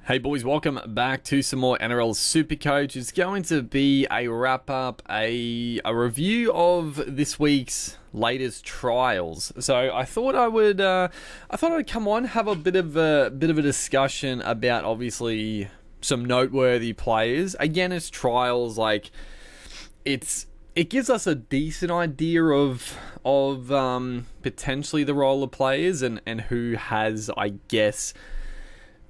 Hey boys, welcome back to some more Nrl Supercoach. It's going to be a wrap up, a review of this week's latest trials. So I thought I'd come on, have a bit of a discussion about obviously some noteworthy players. Again, it's trials, like it gives us a decent idea of potentially the role of players and who has, I guess,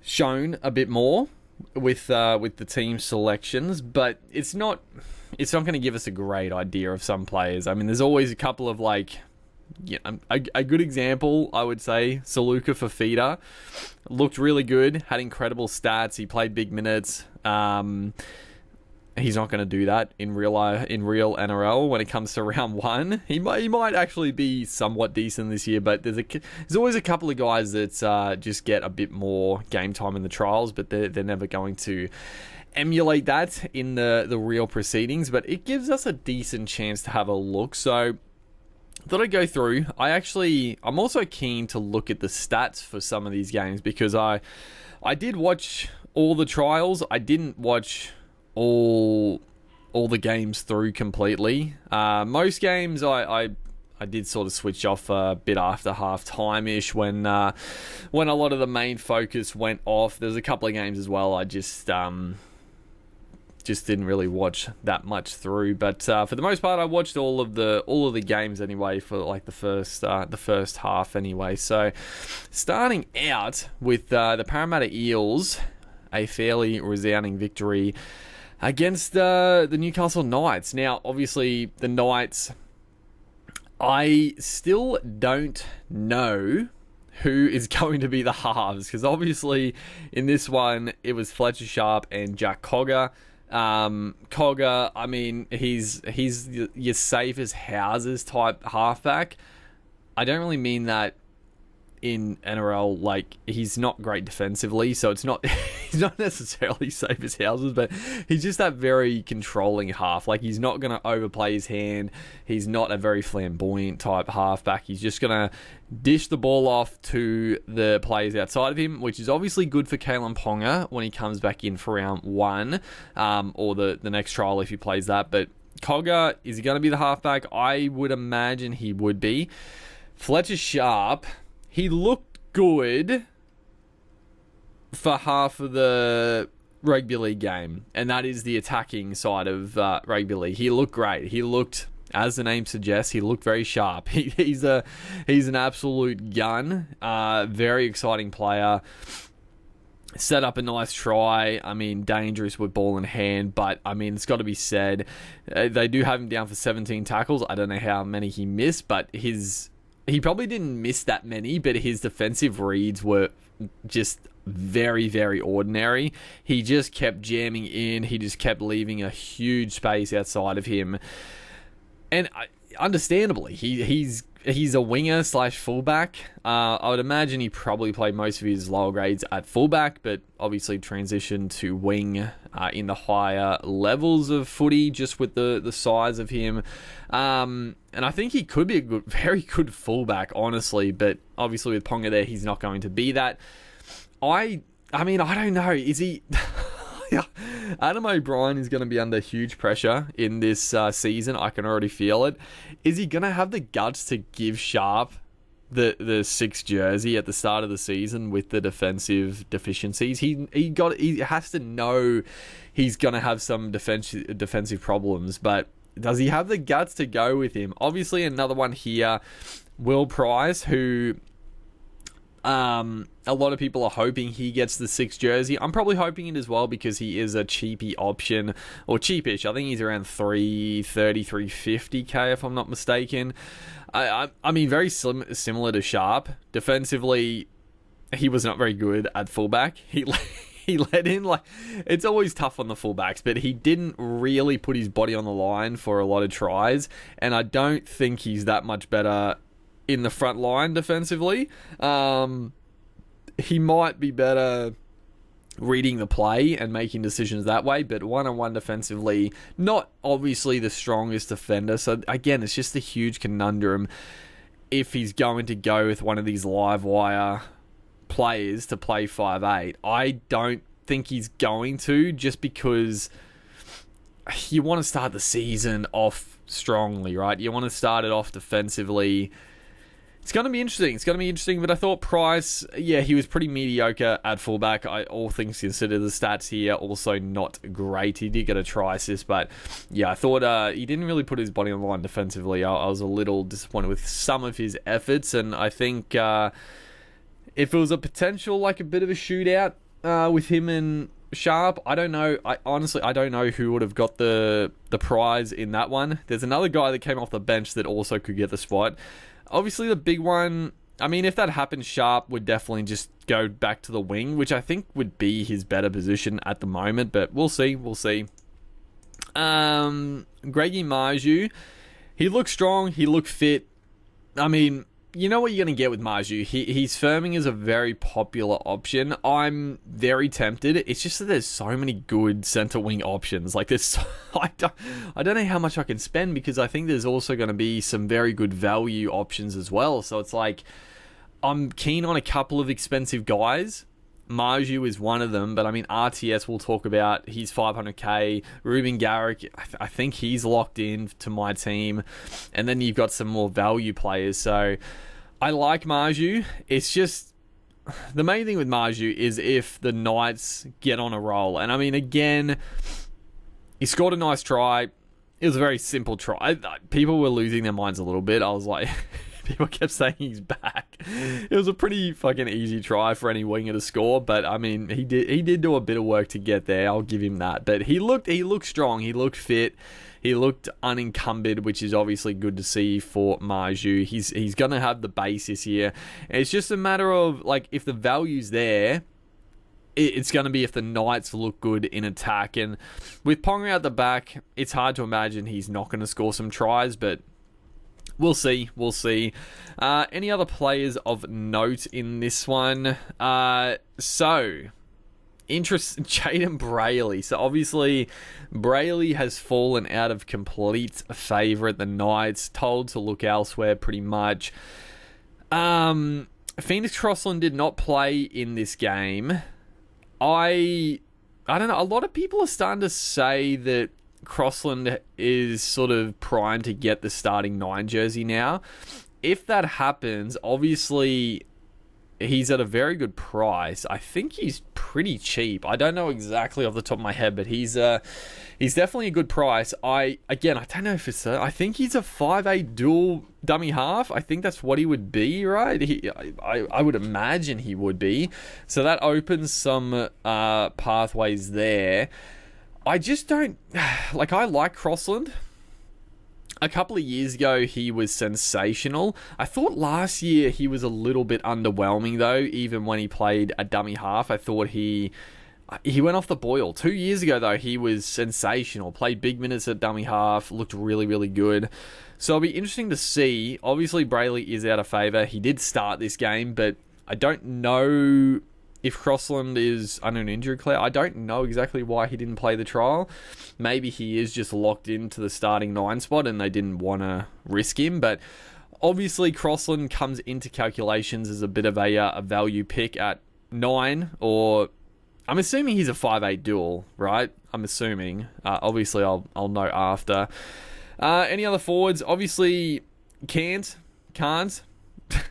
shown a bit more with the team selections, but it's not going to give us a great idea of some players. I mean, there's always a couple of a good example, I would say, Saluka Fafita looked really good, had incredible stats. He played big minutes. He's not going to do that in real NRL when it comes to round one. He might actually be somewhat decent this year, but there's always a couple of guys that just get a bit more game time in the trials, but they're never going to emulate that in the real proceedings. But it gives us a decent chance to have a look. So I thought I'd go through. I'm also keen to look at the stats for some of these games because I did watch all the trials. I didn't watch all the games through completely. Most games I did sort of switch off a bit after half time ish when a lot of the main focus went off. There's a couple of games as well I just didn't really watch that much through, but for the most part I watched all of the games anyway for like the first half anyway. So starting out with the Parramatta Eels, a fairly resounding victory against the Newcastle Knights. Now, obviously, the Knights, I still don't know who is going to be the halves, because obviously in this one, it was Fletcher Sharp and Jack Cogger. Cogger, I mean, he's your safe as houses type halfback. I don't really mean that in NRL, like, he's not great defensively, so it's not he's not necessarily safe as houses, but he's just that very controlling half. Like, he's not going to overplay his hand. He's not a very flamboyant type halfback. He's just going to dish the ball off to the players outside of him, which is obviously good for Kalen Ponga when he comes back in for round one, or the next trial if he plays that. But Cogger, is he going to be the halfback? I would imagine he would be. Fletcher Sharp, he looked good for half of the rugby league game, and that is the attacking side of rugby league. He looked great. He looked, as the name suggests, he looked very sharp. He's an absolute gun. Very exciting player. Set up a nice try. I mean, dangerous with ball in hand, but I mean, it's got to be said, they do have him down for 17 tackles. I don't know how many he missed, but he probably didn't miss that many, but his defensive reads were just very, very ordinary. He just kept jamming in. He just kept leaving a huge space outside of him. And understandably, he's a winger / fullback. I would imagine he probably played most of his lower grades at fullback, but obviously transitioned to wing in the higher levels of footy, just with the size of him. And I think he could be a very good fullback, honestly, but obviously with Ponga there, he's not going to be that. I mean, I don't know. Is he... Adam O'Brien is going to be under huge pressure in this season. I can already feel it. Is he going to have the guts to give Sharp the 6th jersey at the start of the season with the defensive deficiencies? He has to know he's going to have some defensive problems, but does he have the guts to go with him? Obviously, another one here, Will Price, who a lot of people are hoping he gets the 6th jersey. I'm probably hoping it as well because he is a cheapy option, or cheapish. I think he's around 330, 350k if I'm not mistaken. I mean, very similar to Sharp. Defensively, he was not very good at fullback. He let in, like, it's always tough on the fullbacks, but he didn't really put his body on the line for a lot of tries, and I don't think he's that much better in the front line defensively. He might be better reading the play and making decisions that way, but one-on-one defensively, not obviously the strongest defender. So again, it's just a huge conundrum if he's going to go with one of these live wire players to play 5'8". I don't think he's going to, just because you want to start the season off strongly, right? You want to start it off defensively. It's going to be interesting. But I thought Price, he was pretty mediocre at fullback. All things considered, the stats here also not great. He did get a try assist, but I thought he didn't really put his body on the line defensively. I was a little disappointed with some of his efforts, and I think if it was a potential, like a bit of a shootout with him and Sharp, I don't know. I don't know who would have got the prize in that one. There's another guy that came off the bench that also could get the spot. Obviously, the big one, I mean, if that happened, Sharp would definitely just go back to the wing, which I think would be his better position at the moment, but we'll see. Greggy Marju, he looked strong, he looked fit. I mean, you know what you're going to get with Marju. He's firming as a very popular option. I'm very tempted. It's just that there's so many good centre wing options. Like there's, I don't know how much I can spend, because I think there's also going to be some very good value options as well. So it's like I'm keen on a couple of expensive guys. Marju is one of them, but I mean RTS we'll talk about. He's 500k. Ruben Garrick, I think he's locked in to my team, and then you've got some more value players. So I like Marju. It's just the main thing with Marju is if the Knights get on a roll, and I mean again, he scored a nice try. It was a very simple try. People were losing their minds a little bit. I was like. People kept saying he's back. It was a pretty fucking easy try for any winger to score, but I mean, he did do a bit of work to get there. I'll give him that. But he looked strong. He looked fit. He looked unencumbered, which is obviously good to see for Marju. He's gonna have the base this year. It's just a matter of like if the value's there. It's going to be if the Knights look good in attack, and with Ponga out the back, it's hard to imagine he's not going to score some tries, but. We'll see. Any other players of note in this one? Jaden Brayley. So obviously, Brayley has fallen out of complete favour at the Knights, told to look elsewhere pretty much. Phoenix Crossland did not play in this game. I don't know, a lot of people are starting to say that Crossland is sort of primed to get the starting 9 jersey now. If that happens, obviously he's at a very good price. I think he's pretty cheap. I don't know exactly off the top of my head, but he's definitely a good price. I don't know if it's I think he's a 5'8" dual dummy half. I think that's what he would be, right? I would imagine he would be. So that opens some pathways there. I just don't... Like, I like Crossland. A couple of years ago, he was sensational. I thought last year he was a little bit underwhelming, though, even when he played a dummy half. I thought he went off the boil. 2 years ago, though, he was sensational. Played big minutes at dummy half. Looked really, really good. So it'll be interesting to see. Obviously, Brayley is out of favour. He did start this game, but I don't know... If Crossland is under an injury clear, I don't know exactly why he didn't play the trial. Maybe he is just locked into the starting 9 spot and they didn't want to risk him. But obviously Crossland comes into calculations as a bit of a value pick at 9. Or I'm assuming he's a 5'8" dual, right? I'm assuming. Obviously I'll know after. Any other forwards? Obviously Can't.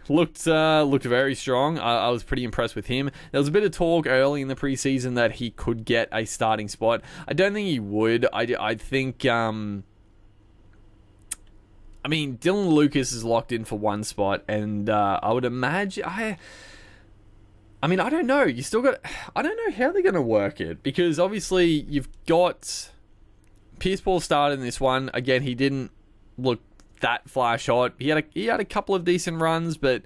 Looked very strong. I was pretty impressed with him. There was a bit of talk early in the preseason that he could get a starting spot. I don't think he would. I think... Dylan Lucas is locked in for 1 spot, and I would imagine... I don't know. You still got... I don't know how they're going to work it, because obviously you've got... Pierce Paul started in this one. Again, he didn't look that flash hot. He had a couple of decent runs, but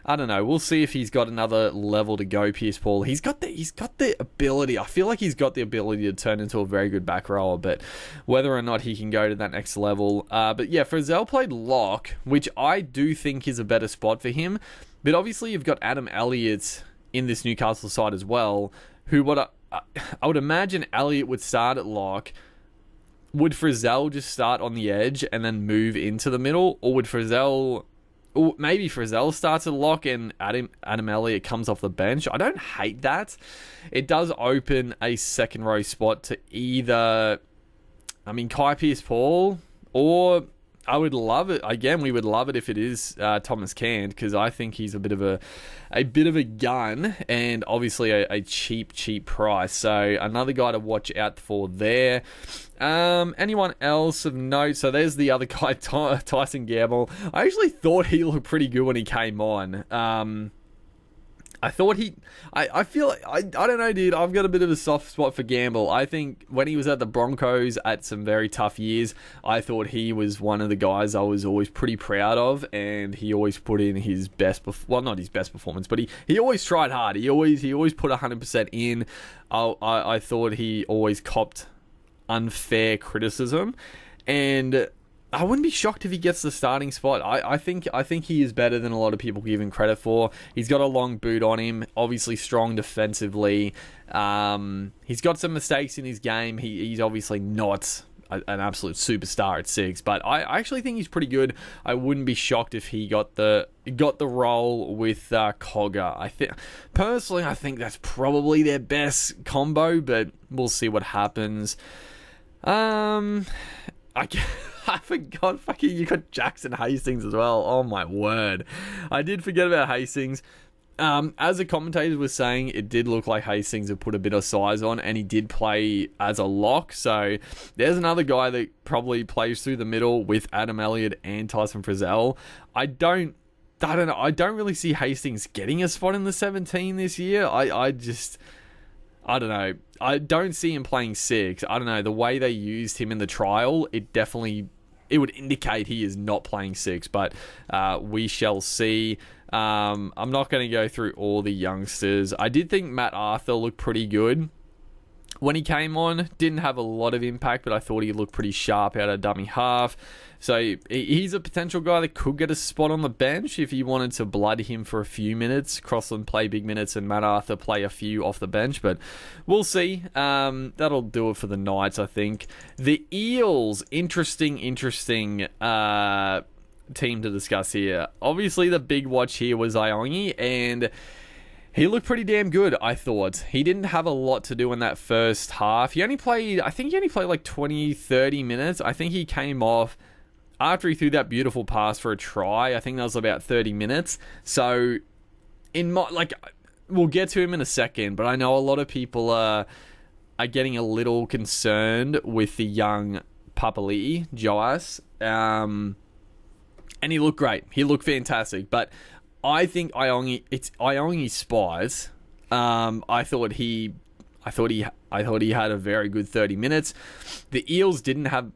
I don't know. We'll see if he's got another level to go, Pierce Paul. He's got the ability. I feel like he's got the ability to turn into a very good back rower, but whether or not he can go to that next level. But yeah, Frizzell played lock, which I do think is a better spot for him. But obviously you've got Adam Elliott in this Newcastle side as well, who I would imagine Elliott would start at lock. Would Frizzell just start on the edge and then move into the middle? Or would Frizzell maybe Frizzell starts at lock and Adam Elliott comes off the bench. I don't hate that. It does open a second row spot to either, Kai Pearce-Paul, or I would love it. Again, we would love it if it is Thomas Cand, because I think he's a bit of a gun, and obviously a cheap price. So another guy to watch out for there. Anyone else of note? So there's the other guy, Tyson Gamble. I actually thought he looked pretty good when he came on. I thought I feel like, I don't know, dude. I've got a bit of a soft spot for Gamble. I think when he was at the Broncos at some very tough years, I thought he was one of the guys I was always pretty proud of, and he always put in his best, not his best performance, but he always tried hard. He always put 100% in. I thought he always copped unfair criticism, and I wouldn't be shocked if he gets the starting spot. I think he is better than a lot of people give him credit for. He's got a long boot on him, obviously strong defensively. He's got some mistakes in his game. He's obviously not an absolute superstar at 6, but I actually think he's pretty good. I wouldn't be shocked if he got the role with Cogger. Personally, I think that's probably their best combo, but we'll see what happens. I forgot, fucking, you got Jackson Hastings as well. Oh my word. I did forget about Hastings. As the commentators were saying, it did look like Hastings had put a bit of size on, and he did play as a lock. So there's another guy that probably plays through the middle with Adam Elliott and Tyson Frizzell. I don't know. I don't really see Hastings getting a spot in the 17 this year. I don't know. I don't see him playing 6. I don't know. The way they used him in the trial, it would indicate he is not playing 6, but we shall see. I'm not going to go through all the youngsters. I did think Matt Arthur looked pretty good when he came on. Didn't have a lot of impact, but I thought he looked pretty sharp out of dummy half. So he's a potential guy that could get a spot on the bench if you wanted to blood him for a few minutes. Crossland play big minutes and Matt Arthur play a few off the bench, but we'll see. That'll do it for the Knights, I think. The Eels, interesting team to discuss here. Obviously, the big watch here was Iongi, and he looked pretty damn good, I thought. He didn't have a lot to do in that first half. I think he only played like 20, 30 minutes. I think he came off after he threw that beautiful pass for a try. I think that was about 30 minutes. So, we'll get to him in a second, but I know a lot of people are getting a little concerned with the young Papali'i, Joas. And he looked great. He looked fantastic. But I think it's Iongi's spies. I thought he had a very good 30 minutes. The Eels didn't have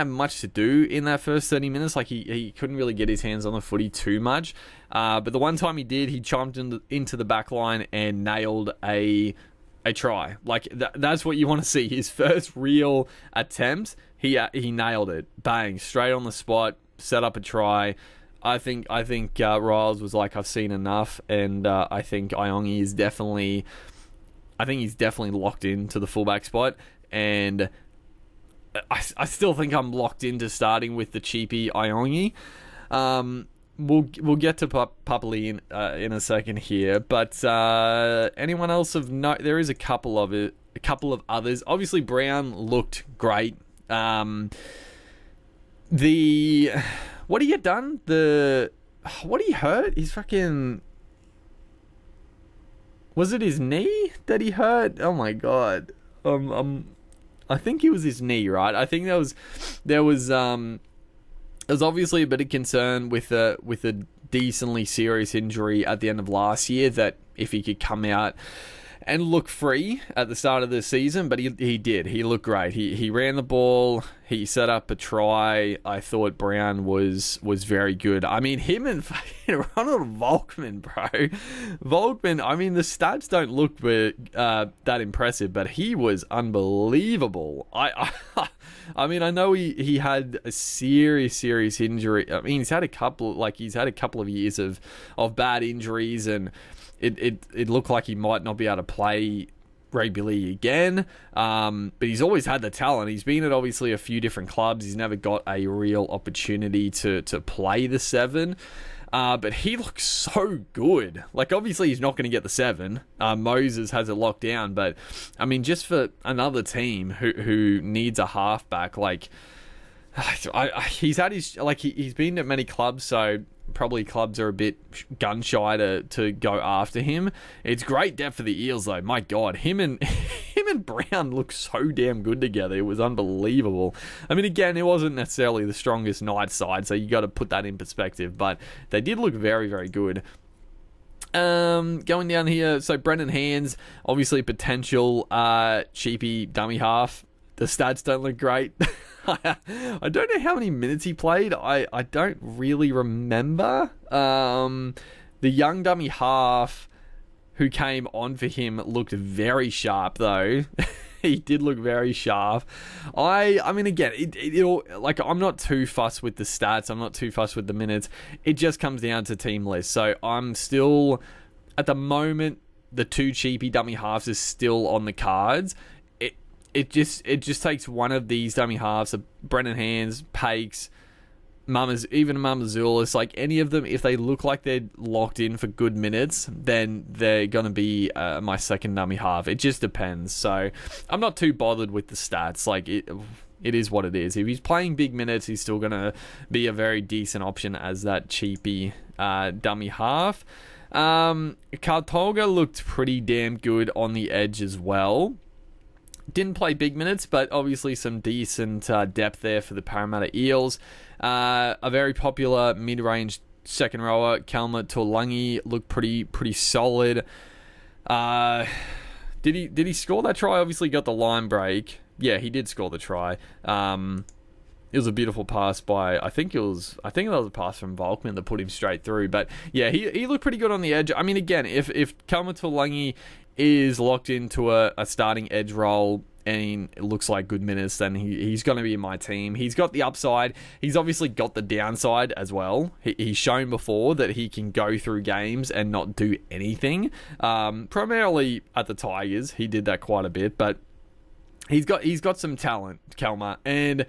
much to do in that first 30 minutes. He couldn't really get his hands on the footy too much. But the one time he did, he jumped into the back line and nailed a try. That's what you want to see. His first real attempt, he nailed it. Bang, straight on the spot, set up a try. I think Riles was like, I've seen enough, and I think Iongi is definitely locked into the fullback spot, and I still think I'm locked into starting with the cheapy Iongi. We'll get to Papali'i in a second here, but anyone else of note? There is a couple of others. Obviously, Brown looked great. What he had done? What he hurt? He's fucking. Was it his knee that he hurt? Oh my god. I think it was his knee, right? I think there was obviously a bit of concern with a decently serious injury at the end of last year, that if he could come out and look free at the start of the season, but he did. He looked great. He ran the ball. He set up a try. I thought Brown was very good. I mean, him and fucking Ronald Volkman, bro. Volkman, I mean, the stats don't look that impressive, but he was unbelievable. I mean, I know he had a serious injury. I mean, he's had a couple of years of bad injuries, and it looked like he might not be able to play rugby league again, but he's always had the talent. He's been at obviously a few different clubs. He's never got a real opportunity to play the 7. But he looks so good. Like, obviously, he's not going to get the 7. Moses has it locked down. But, I mean, just for another team who needs a halfback, like, he's had his, like, he's been at many clubs, so probably clubs are a bit gun shy to go after him. It's great depth for the Eels, though. My God, him and Brown look so damn good together. It was unbelievable. I mean, again, it wasn't necessarily the strongest Knights side, so you got to put that in perspective, but they did look very, very good. Going down here, so Brendan Hands, obviously potential cheapy dummy half. The stats don't look great. I don't know how many minutes he played. I don't really remember. The young dummy half who came on for him looked very sharp, though. He did look very sharp. I mean, again, it'll, like, I'm not too fussed with the stats. I'm not too fussed with the minutes. It just comes down to team list. So I'm still, at the moment, the 2 cheapy dummy halves is still on the cards. It just takes one of these dummy halves, Brendan Hands, Pakes, even Mamazoulis, like any of them, if they look like they're locked in for good minutes, then they're going to be my second dummy half. It just depends. So I'm not too bothered with the stats. Like, it is what it is. If he's playing big minutes, he's still going to be a very decent option as that cheapy dummy half. Kartoga looked pretty damn good on the edge as well. Didn't play big minutes, but obviously some decent depth there for the Parramatta Eels. A very popular mid-range second rower, Kalma Tuolangi, looked pretty solid. Did he score that try? Obviously got the line break. Yeah, he did score the try. It was a beautiful pass by, I think that was a pass from Volkman that put him straight through. But yeah, he looked pretty good on the edge. I mean, again, if Kalma Tuolangi is locked into a starting edge role and it looks like good minutes, then he's going to be in my team. He's got the upside. He's obviously got the downside as well. He's shown before that he can go through games and not do anything. Primarily at the Tigers, he did that quite a bit, but he's got some talent, Kalma. And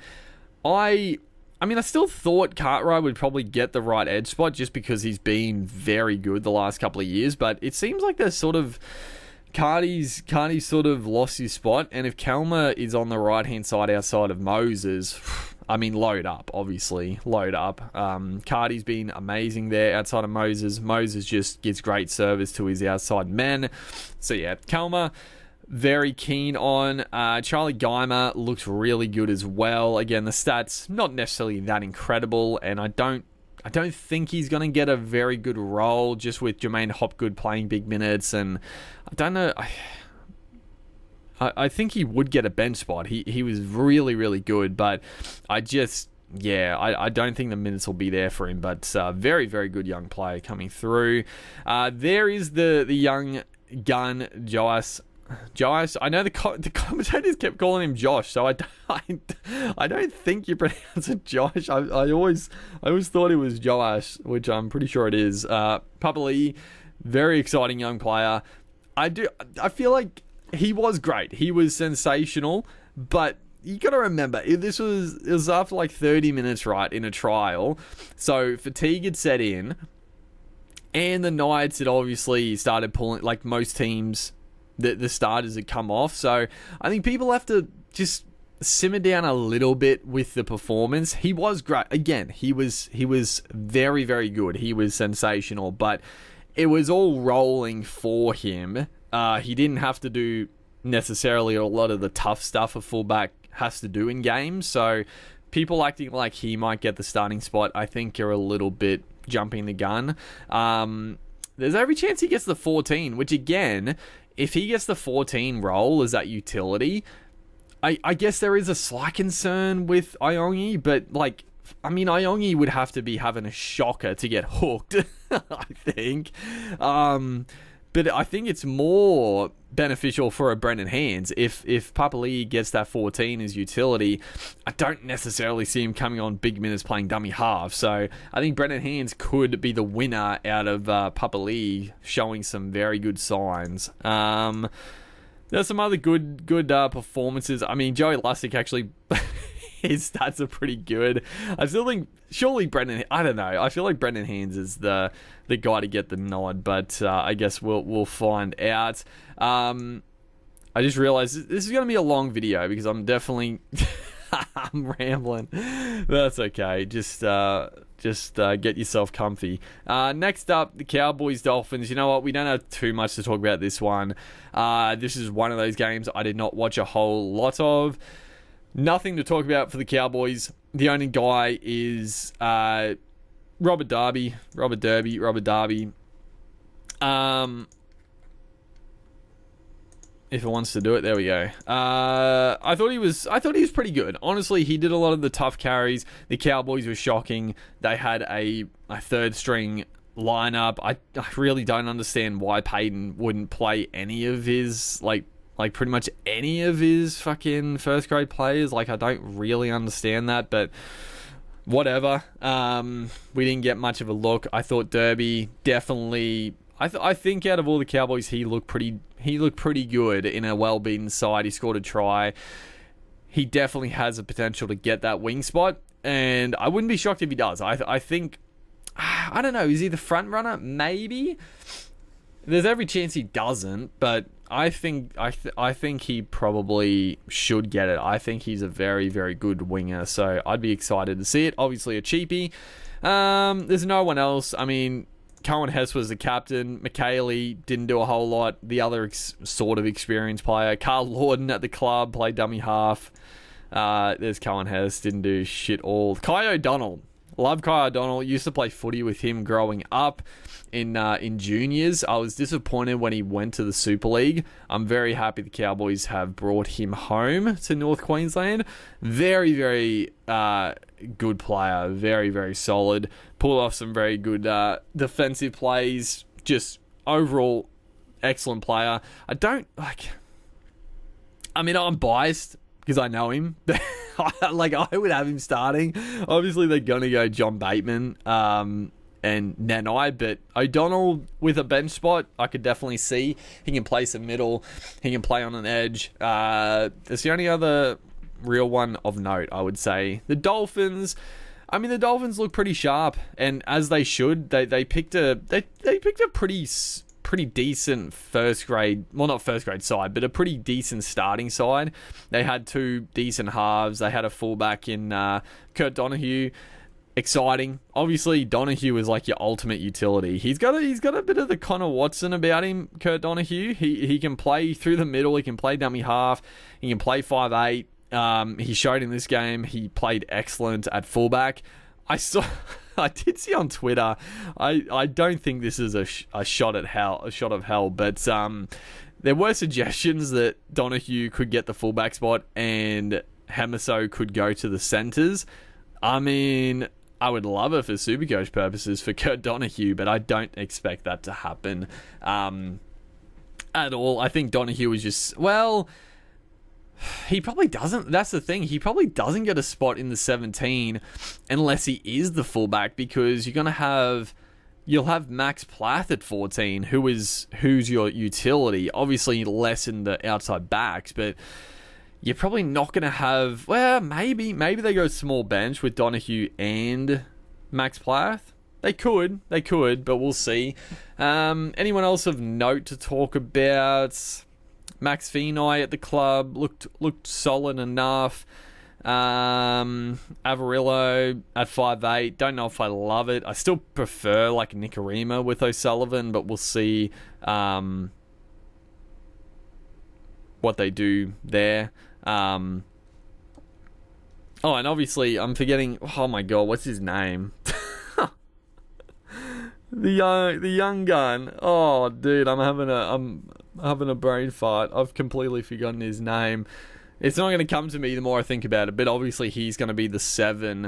I mean, I still thought Cartwright would probably get the right edge spot just because he's been very good the last couple of years, but it seems like there's sort of Carty's sort of lost his spot, and if Kalma is on the right-hand side outside of Moses, I mean, load up, obviously. Load up. Carty's been amazing there outside of Moses. Moses just gives great service to his outside men. So, yeah, Kalma, very keen on. Charlie Geimer looks really good as well. Again, the stats, not necessarily that incredible, and I don't think he's going to get a very good role just with Jermaine Hopgood playing big minutes, and I don't know. I think he would get a bench spot. He was really, really good, but I don't think the minutes will be there for him, but very, very good young player coming through. There is the young gun, Josh. I know the commentators kept calling him Josh, so I don't think you pronounce it Josh. I always thought it was Josh, which I'm pretty sure it is. Papali'i, very exciting young player. I feel like he was great. He was sensational, but you got to remember, it was after like 30 minutes, right, in a trial, so fatigue had set in, and the Knights had obviously started pulling, like most teams. The starters had come off, so I think people have to just simmer down a little bit with the performance. He was great. Again, he was very, very good. He was sensational, but it was all rolling for him. He didn't have to do necessarily a lot of the tough stuff a fullback has to do in games, so people acting like he might get the starting spot, I think, are a little bit jumping the gun. There's every chance he gets the 14, which again, if he gets the 14 role as that utility, I guess there is a slight concern with Iongi, but like, I mean, Iongi would have to be having a shocker to get hooked, I think. But I think it's more beneficial for a Brendan Hands. If Papali'i gets that 14 as utility, I don't necessarily see him coming on big minutes playing dummy half. So I think Brendan Hands could be the winner out of Papali'i showing some very good signs. There's some other good performances. I mean, Joey Lussick actually, his stats are pretty good. I still think, surely Brendan, I don't know. I feel like Brendan Hands is the guy to get the nod, but I guess we'll find out. I just realized this is going to be a long video because I'm definitely I'm rambling. That's okay. Just get yourself comfy. Next up, the Cowboys Dolphins. You know what? We don't have too much to talk about this one. This is one of those games I did not watch a whole lot of. Nothing to talk about for the Cowboys. The only guy is Robert Darby. If it wants to do it, there we go. I thought he was pretty good. Honestly, he did a lot of the tough carries. The Cowboys were shocking. They had a third string lineup. I really don't understand why Payton wouldn't play any of his like pretty much any of his fucking first grade players. Like, I don't really understand that, but whatever. We didn't get much of a look. I thought Derby definitely. I think out of all the Cowboys, he looked pretty good in a well-beaten side. He scored a try. He definitely has the potential to get that wing spot, and I wouldn't be shocked if he does. I think, I don't know, is he the front runner? Maybe. There's every chance he doesn't, but I think he probably should get it. I think he's a very, very good winger, so I'd be excited to see it. Obviously a cheapie. There's no one else. I mean, Cohen Hess was the captain. McKaylee didn't do a whole lot. The other sort of experienced player, Carl Lawton at the club, played dummy half. There's Cohen Hess, didn't do shit all. Kai O'Donnell. Love Kai O'Donnell. Used to play footy with him growing up in juniors. I was disappointed when he went to the Super League. I'm very happy the Cowboys have brought him home to North Queensland. Very, very good player. Very, very solid. Pulled off some very good defensive plays. Just overall excellent player. I'm biased because I know him. I would have him starting. Obviously, they're going to go John Bateman and Nanai, but O'Donnell with a bench spot, I could definitely see. He can play some middle. He can play on an edge. That's the only other real one of note, I would say. The Dolphins. I mean, the Dolphins look pretty sharp, and as they should. They picked a pretty decent first grade, well, not first grade side, but a pretty decent starting side. They had two decent halves. They had a fullback in Kurt Donahue. Exciting. Obviously, Donahue is like your ultimate utility. He's got a bit of the Connor Watson about him, Kurt Donahue. He can play through the middle. He can play dummy half. He can play 5'8". He showed in this game. He played excellent at fullback. I did see on Twitter. I don't think this is a shot of hell, but there were suggestions that Donahue could get the fullback spot and Hemiso could go to the centres. I mean, I would love it for Supercoach purposes for Kurt Donahue, but I don't expect that to happen at all. I think Donahue is just, well, he probably doesn't. That's the thing. He probably doesn't get a spot in the 17 unless he is the fullback, because you'll have Max Plath at 14, who's your utility. Obviously less in the outside backs, but you're probably not going to have. Well, maybe they go small bench with Donahue and Max Plath. They could, but we'll see. Anyone else of note to talk about? Max Feeney at the club looked solid enough. Avarillo at 5'8". Don't know if I love it. I still prefer like Nicarima with O'Sullivan, but we'll see what they do there. And obviously I'm forgetting. Oh my god, what's his name? The young gun. Oh, dude, I'm having a brain fart. I've completely forgotten his name. It's not going to come to me the more I think about it, but obviously he's going to be the 7.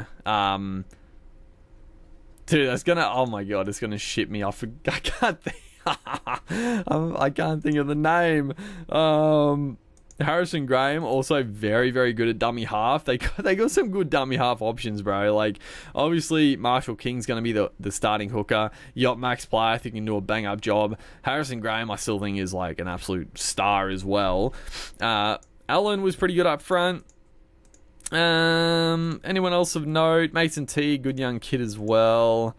Dude, that's going to... Oh my god, it's going to shit me. I can't think... I can't think of the name. Harrison Graham, also very, very good at dummy half. They got some good dummy half options, bro. Like, obviously, Marshall King's going to be the starting hooker. You got Max Plath, who can do a bang-up job. Harrison Graham, I still think, is like an absolute star as well. Allen was pretty good up front. Anyone else of note? Mason T, good young kid as well.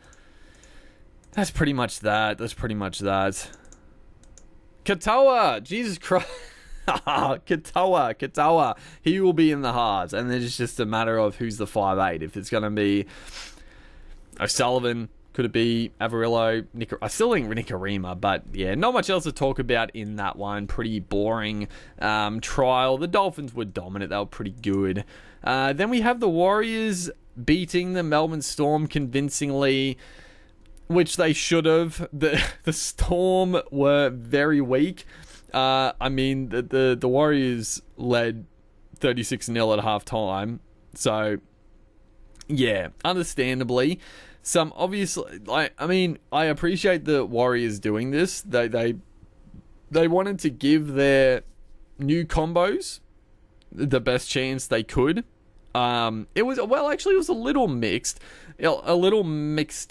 That's pretty much that. Katoa, Jesus Christ. Katoa. He will be in the halves, and then it's just a matter of who's the 5'8". If it's going to be O'Sullivan, could it be Avarillo? I still think Nicarima, but yeah, not much else to talk about in that one. Pretty boring trial. The Dolphins were dominant. They were pretty good. Then we have the Warriors beating the Melbourne Storm convincingly, which they should have. The Storm were very weak. I mean, the Warriors led 36-0 at halftime. So, yeah, understandably. Some obviously, I appreciate the Warriors doing this. They wanted to give their new combos the best chance they could. It was a little mixed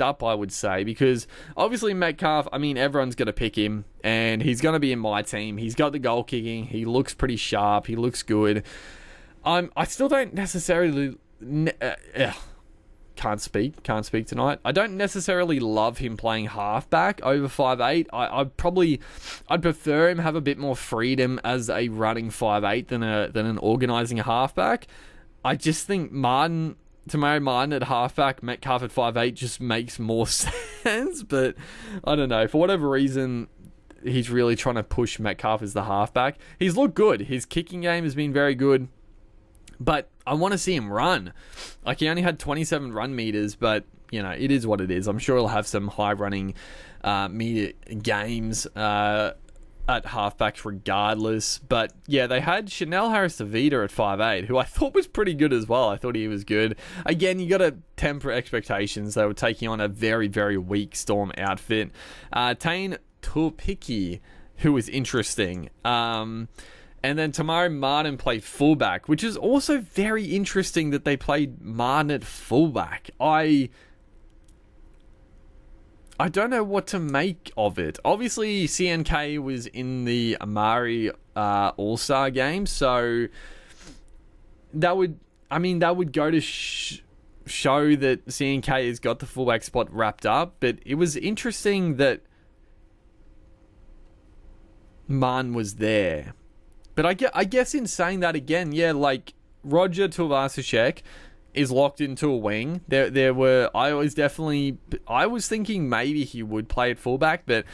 up, I would say, because obviously Metcalf, everyone's going to pick him, and he's going to be in my team. He's got the goal kicking. He looks pretty sharp. He looks good. I still don't necessarily can't speak tonight. I don't necessarily love him playing halfback over 5'8". I'd prefer him have a bit more freedom as a running 5'8" than an organising halfback. I just think Tamari Martin at halfback, Metcalf at 5'8" just makes more sense. But I don't know. For whatever reason, he's really trying to push Metcalf as the halfback. He's looked good. His kicking game has been very good. But I want to see him run. Like, he only had 27 run meters, but, it is what it is. I'm sure he'll have some high running meter games at halfbacks regardless. But yeah, they had Chanel Harris-Tavita at 5'8", who I thought was pretty good as well. I thought he was good. Again, you got to temper expectations. They were taking on a very, very weak Storm outfit. Tane Tuapiki, who was interesting. And then Tamari Martin played fullback, which is also very interesting that they played Martin at fullback. I don't know what to make of it. Obviously, CNK was in the Amari All-Star game, so that would go to show that CNK has got the fullback spot wrapped up. But it was interesting that Martin was there. But I guess in saying that again, yeah, like Roger Tuivasa-Sheck is locked into a wing. I was thinking maybe he would play at fullback, but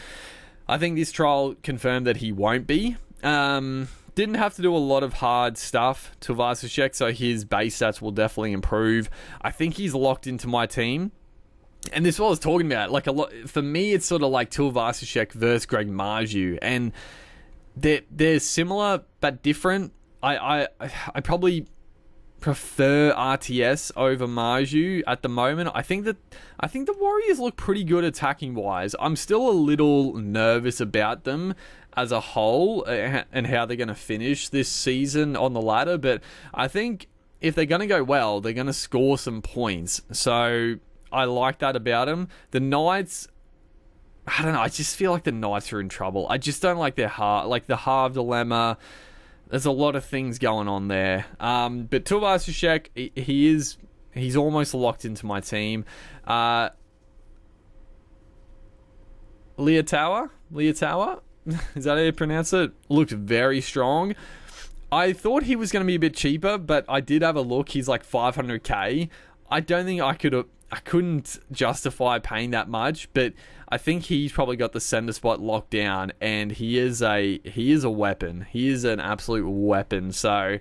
I think this trial confirmed that he won't be. Didn't have to do a lot of hard stuff, Tuivasa-Sheck, so his base stats will definitely improve. I think he's locked into my team. And this is what I was talking about. Like, a lot for me, it's sort of like Tuivasa-Sheck versus Greg Marju, and they're similar but different. I probably prefer RTS over Marju at the moment. I think the Warriors look pretty good attacking wise. I'm still a little nervous about them as a whole and how they're going to finish this season on the ladder, but I think if they're going to go well, they're going to score some points. So I like that about them. The Knights, I don't know, I just feel like the Knights are in trouble. I just don't like their the half dilemma. There's a lot of things going on there. But Tuivasa-Sheck, he's almost locked into my team. Leotawa? Is that how you pronounce it? Looked very strong. I thought he was going to be a bit cheaper, but I did have a look. He's like 500k. I don't think I couldn't justify paying that much, but I think he's probably got the center spot locked down, and he is a weapon. He is an absolute weapon. So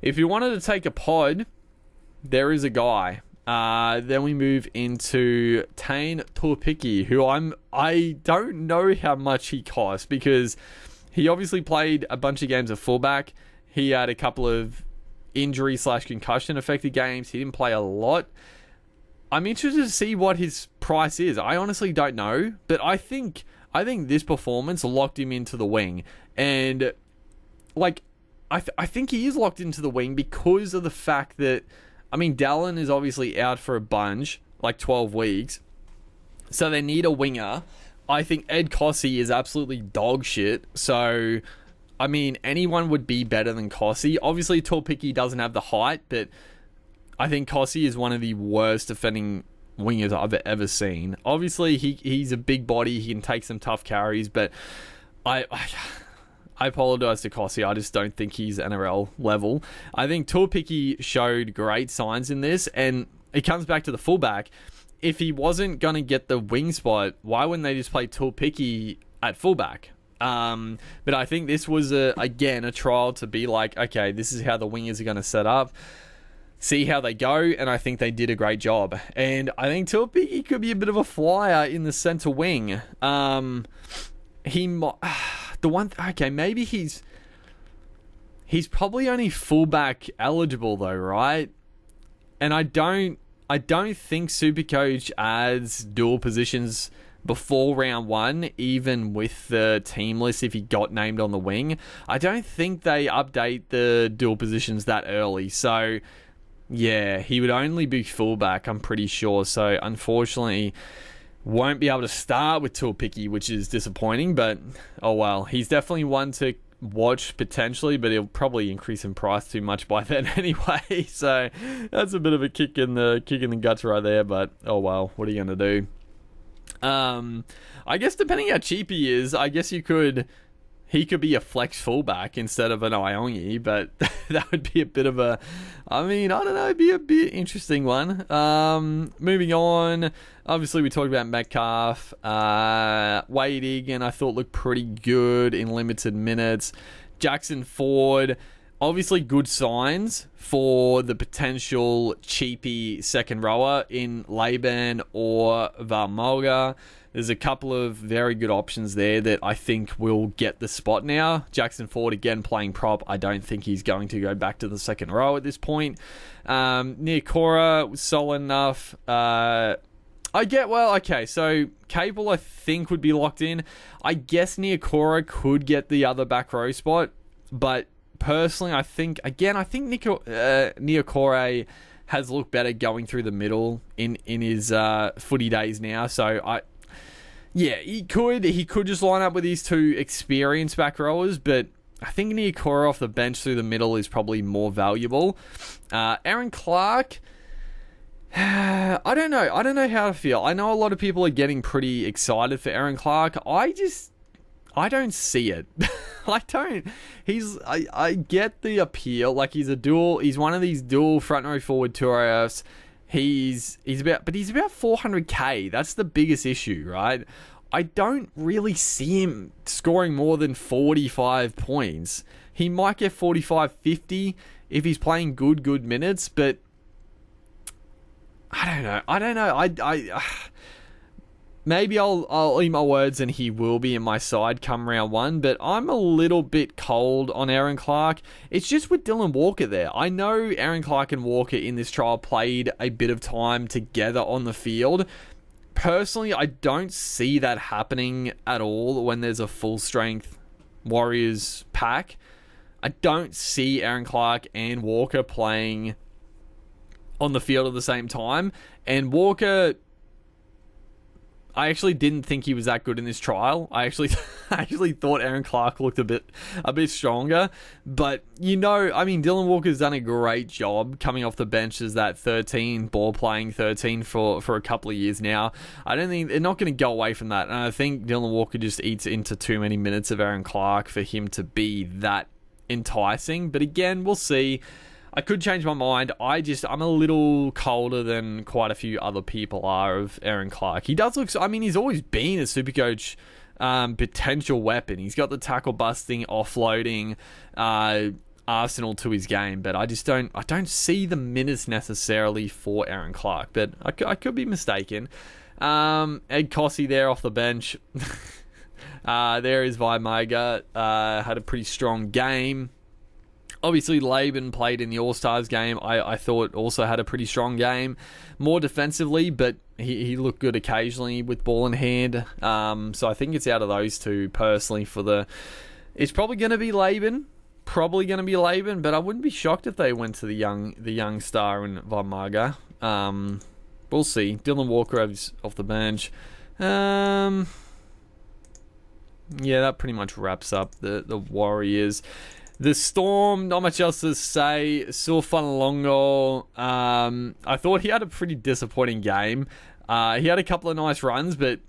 if you wanted to take a pod, there is a guy. Then we move into Tane Tuapiki, who I don't know how much he cost, because he obviously played a bunch of games at fullback. He had a couple of injury/concussion affected games. He didn't play a lot. I'm interested to see what his price is. I honestly don't know, but I think this performance locked him into the wing. And like, I think he is locked into the wing because of the fact that, I mean, Dallin is obviously out for a bunch, like 12 weeks. So they need a winger. I think Ed Cossey is absolutely dog shit. So, I mean, anyone would be better than Cossey. Obviously, Torpicki doesn't have the height, but I think Cossey is one of the worst defending wingers I've ever seen. Obviously, he's a big body. He can take some tough carries, but I apologise to Cossey. I just don't think he's NRL level. I think Torpicki showed great signs in this, and it comes back to the fullback. If he wasn't going to get the wing spot, why wouldn't they just play Torpicki at fullback? But I think this was, again, a trial to be like, okay, this is how the wingers are going to set up. See how they go, and I think they did a great job. And I think Torpicki could be a bit of a flyer in the centre wing. Maybe he's probably only fullback eligible though, right? And I don't think Supercoach adds dual positions before round 1, even with the team list if he got named on the wing. I don't think they update the dual positions that early. So yeah, he would only be fullback, I'm pretty sure. So unfortunately, won't be able to start with Torpicki, which is disappointing, but oh well. He's definitely one to watch potentially, but he'll probably increase in price too much by then anyway. So that's a bit of a kick in the guts right there, but oh well, what are you gonna do? I guess depending how cheap he is, I guess he could be a flex fullback instead of an Iongi, but that would be a bit of a, I mean, I don't know, it'd be a bit interesting one. Moving on, obviously we talked about Metcalf. Wade Egan, I thought looked pretty good in limited minutes. Jackson Ford, obviously good signs for the potential cheapy second rower in Laban or Varmoga. There's a couple of very good options there that I think will get the spot now. Jackson Ford, again, playing prop. I don't think he's going to go back to the second row at this point. Niokora was solid enough. So Cable, I think, would be locked in. I guess Niokora could get the other back row spot, but personally, I think Niokora has looked better going through the middle in his footy days now. So he could just line up with these two experienced back rowers, but I think Niokora off the bench through the middle is probably more valuable. Aaron Clark, I don't know how to feel. I know a lot of people are getting pretty excited for Aaron Clark. I don't see it. I don't. I get the appeal. Like he's one of these dual front row forward tourists. He's about 400k. That's the biggest issue, right? I don't really see him scoring more than 45 points. He might get 45, 50 if he's playing good minutes, but I don't know. Maybe I'll eat my words and he will be in my side come round 1, but I'm a little bit cold on Aaron Clark. It's just with Dylan Walker there. I know Aaron Clark and Walker in this trial played a bit of time together on the field. Personally, I don't see that happening at all when there's a full-strength Warriors pack. I don't see Aaron Clark and Walker playing on the field at the same time. And Walker, I actually didn't think he was that good in this trial. I actually thought Aaron Clark looked a bit stronger. But, Dylan Walker's done a great job coming off the bench as that 13, ball-playing 13 for a couple of years now. I don't think they're not going to go away from that. And I think Dylan Walker just eats into too many minutes of Aaron Clark for him to be that enticing. But again, we'll see. I could change my mind. I'm a little colder than quite a few other people are of Aaron Clark. He does look, he's always been a Supercoach potential weapon. He's got the tackle busting, offloading arsenal to his game, but I don't see the minutes necessarily for Aaron Clark, but I could be mistaken. Ed Cossey there off the bench. There is Vaimaga. Had a pretty strong game. Obviously, Laban played in the All-Stars game. I thought also had a pretty strong game. More defensively, but he looked good occasionally with ball in hand. So I think it's out of those two, personally, it's probably going to be Laban. probably going to be Laban, but I wouldn't be shocked if they went to the young star in Von Marga. We'll see. Dylan Walker off the bench. Yeah, that pretty much wraps up the Warriors. The Storm, not much else to say. Sulfanalongo, I thought he had a pretty disappointing game. He had a couple of nice runs, but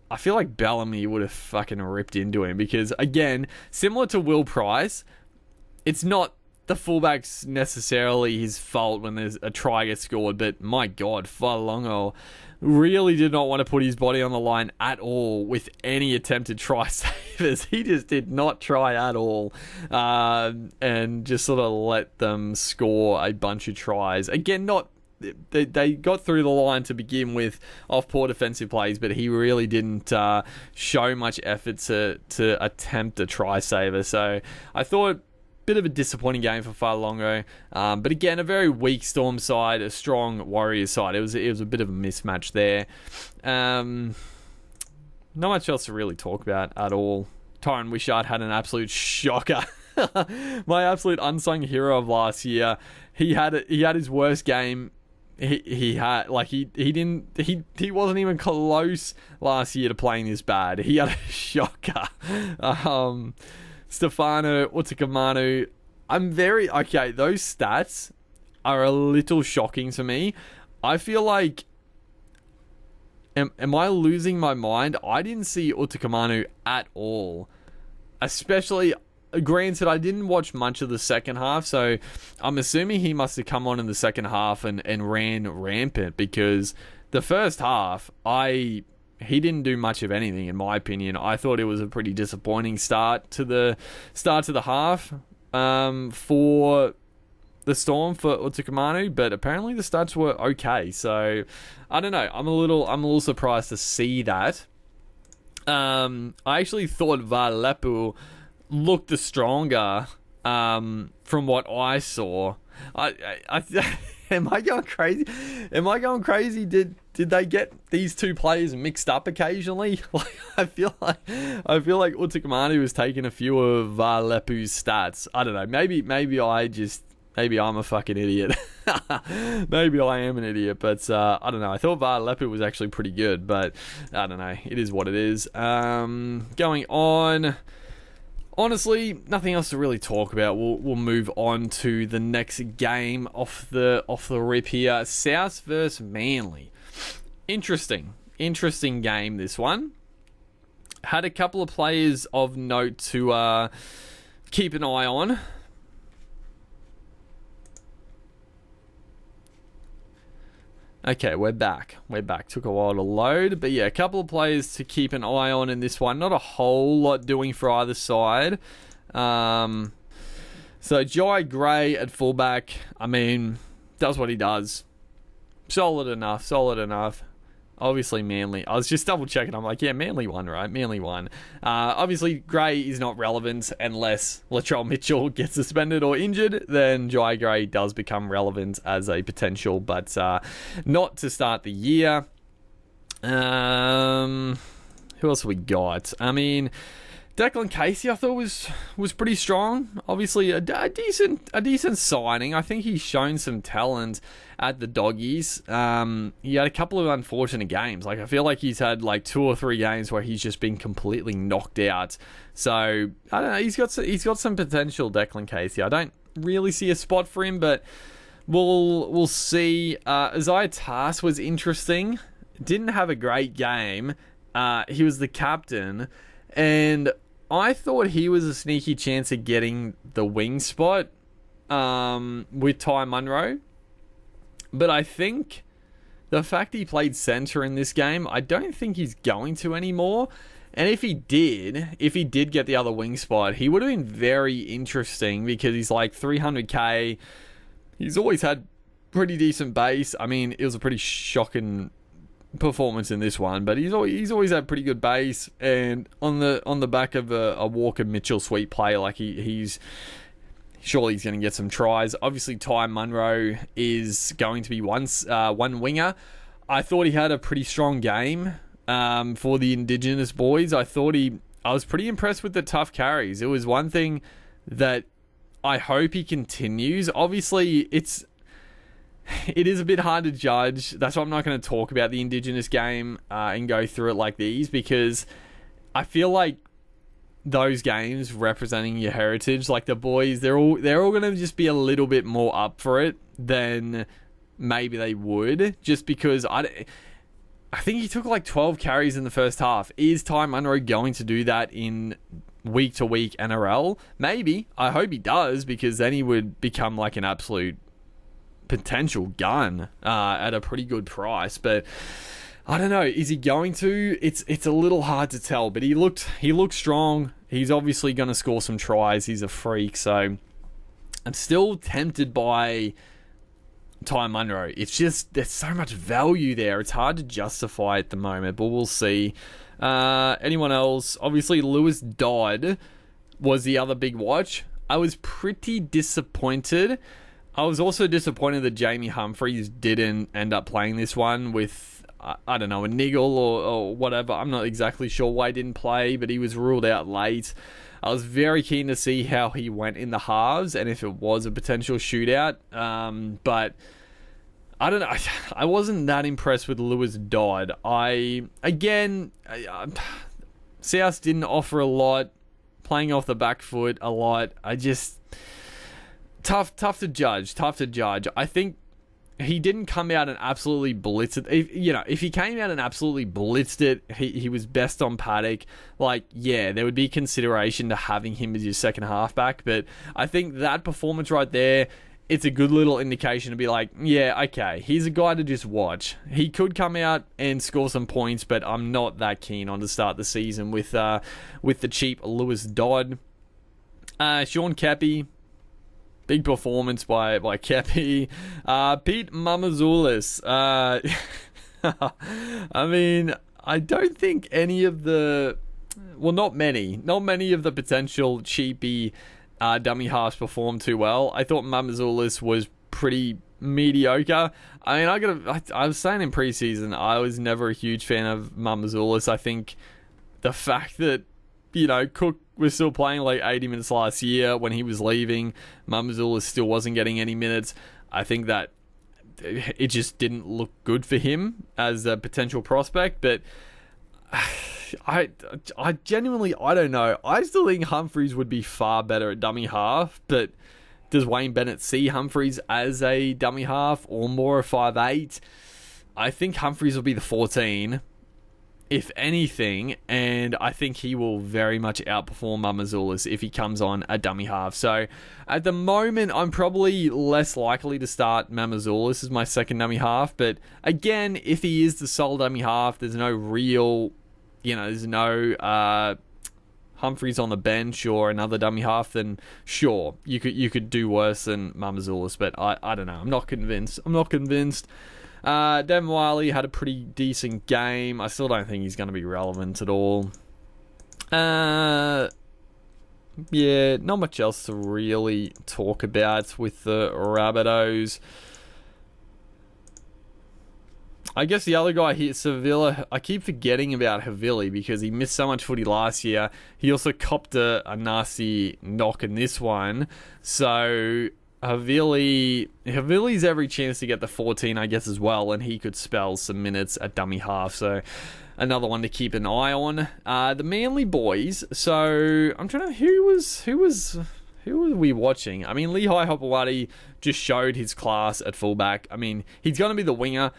I feel like Bellamy would have fucking ripped into him because, again, similar to Will Price, it's not the fullback's necessarily his fault when there's a try gets scored, but my God, Falongo really did not want to put his body on the line at all with any attempted try savers. He just did not try at all, and just sort of let them score a bunch of tries. Again, they got through the line to begin with off poor defensive plays, but he really didn't show much effort to attempt a try saver. So I thought bit of a disappointing game for Falongo, but again, a very weak Storm side, a strong Warriors side. It was a bit of a mismatch there. Not much else to really talk about at all. Tyron Wishart had an absolute shocker. My absolute unsung hero of last year. He had his worst game. He wasn't even close last year to playing this bad. He had a shocker. Stefano Utakamanu, those stats are a little shocking to me. I feel like, am I losing my mind? I didn't see Utakamanu at all. Especially, granted, I didn't watch much of the second half, so I'm assuming he must have come on in the second half and ran rampant, because the first half, he didn't do much of anything, in my opinion. I thought it was a pretty disappointing start to the half for the Storm, for Utakamanu, but apparently the stats were okay. So I don't know. I'm a little surprised to see that. I actually thought Valepu looked the stronger from what I saw. Am I going crazy? Did they get these two players mixed up occasionally? Like, I feel like Utakamanu was taking a few of Valepu's stats. I don't know. Maybe I'm a fucking idiot. Maybe I am an idiot, but I don't know. I thought Valepu was actually pretty good, but I don't know. It is what it is. Going on. Honestly, nothing else to really talk about. We'll move on to the next game off the rip here. South versus Manly. Interesting game, this one. Had a couple of players of note to keep an eye on. Okay, we're back. Took a while to load. But yeah, a couple of players to keep an eye on in this one. Not a whole lot doing for either side. So Jai Gray at fullback, I mean, does what he does. Solid enough. Obviously, Manly. I was just double checking. I'm like, yeah, Manly won, right? Manly won. Obviously, Gray is not relevant unless Latrell Mitchell gets suspended or injured. Then Jai Gray does become relevant as a potential, but not to start the year. Who else have we got? I mean, Declan Casey, I thought was pretty strong. Obviously, a decent signing. I think he's shown some talent at the Doggies. He had a couple of unfortunate games. Like, I feel like he's had like 2 or 3 games where he's just been completely knocked out. So I don't know. He's got some potential, Declan Casey. I don't really see a spot for him, but we'll see. Isaiah Tass was interesting. Didn't have a great game. He was the captain, and I thought he was a sneaky chance of getting the wing spot with Ty Munro. But I think the fact he played centre in this game, I don't think he's going to anymore. And if he did get the other wing spot, he would have been very interesting because he's like 300k. He's always had pretty decent base. I mean, it was a pretty shocking performance in this one, but he's always had pretty good base, and on the back of a Walker Mitchell sweep play, like he's surely he's going to get some tries. Obviously, Ty Munro is going to be one winger. I thought he had a pretty strong game for the Indigenous boys. I was pretty impressed with the tough carries. It was one thing that I hope he continues. Obviously, it is a bit hard to judge. That's why I'm not going to talk about the Indigenous game and go through it like these, because I feel like those games representing your heritage, like the boys, they're all going to just be a little bit more up for it than maybe they would, just because I think he took like 12 carries in the first half. Is Ty Munro going to do that in week-to-week NRL? Maybe. I hope he does, because then he would become like an absolute potential gun at a pretty good price. But I don't know. Is he going to? It's a little hard to tell. But he looked strong. He's obviously going to score some tries. He's a freak. So I'm still tempted by Ty Munro. It's just there's so much value there. It's hard to justify at the moment, but we'll see. Anyone else? Obviously, Lewis Dodd was the other big watch. I was pretty disappointed. I was also disappointed that Jamie Humphries didn't end up playing this one with, I don't know, a niggle or whatever. I'm not exactly sure why he didn't play, but he was ruled out late. I was very keen to see how he went in the halves and if it was a potential shootout. But I don't know. I wasn't that impressed with Lewis Dodd. South didn't offer a lot, playing off the back foot a lot. Tough to judge. I think he didn't come out and absolutely blitz it. If he came out and absolutely blitzed it, he was best on paddock. There would be consideration to having him as your second halfback. But I think that performance right there, it's a good little indication to be like, yeah, okay, he's a guy to just watch. He could come out and score some points, but I'm not that keen on to start the season with the cheap Lewis Dodd. Sean Kepi. Big performance by Kepi. Pete Mamazoulis. I mean, I don't think any of the... Well, not many of the potential cheapy dummy halves performed too well. I thought Mamazoulis was pretty mediocre. I mean, I was saying in preseason, I was never a huge fan of Mamazoulis. I think the fact that, Cook was still playing like 80 minutes last year when he was leaving, Mamazoulis still wasn't getting any minutes. I think that it just didn't look good for him as a potential prospect. But I genuinely, I don't know. I still think Humphries would be far better at dummy half, but does Wayne Bennett see Humphries as a dummy half or more a 5'8"? I think Humphries will be the 14, if anything, and I think he will very much outperform Mamazoulis if he comes on a dummy half. So at the moment, I'm probably less likely to start Mamazoulis as my second dummy half. But again, if he is the sole dummy half, there's no real, there's no Humphries on the bench or another dummy half, then sure, you could do worse than Mamazoulis. But I don't know. I'm not convinced. Devin Wiley had a pretty decent game. I still don't think he's going to be relevant at all. Not much else to really talk about with the Rabbitohs. I guess the other guy here, Sevilla, I keep forgetting about Havili because he missed so much footy last year. He also copped a nasty knock in this one. So Havili's every chance to get the 14, I guess, as well, and he could spell some minutes at dummy half. So another one to keep an eye on. The Manly boys. So I'm trying to who were we watching? I mean, Lehigh Hopewadi just showed his class at fullback. I mean, he's going to be the winger.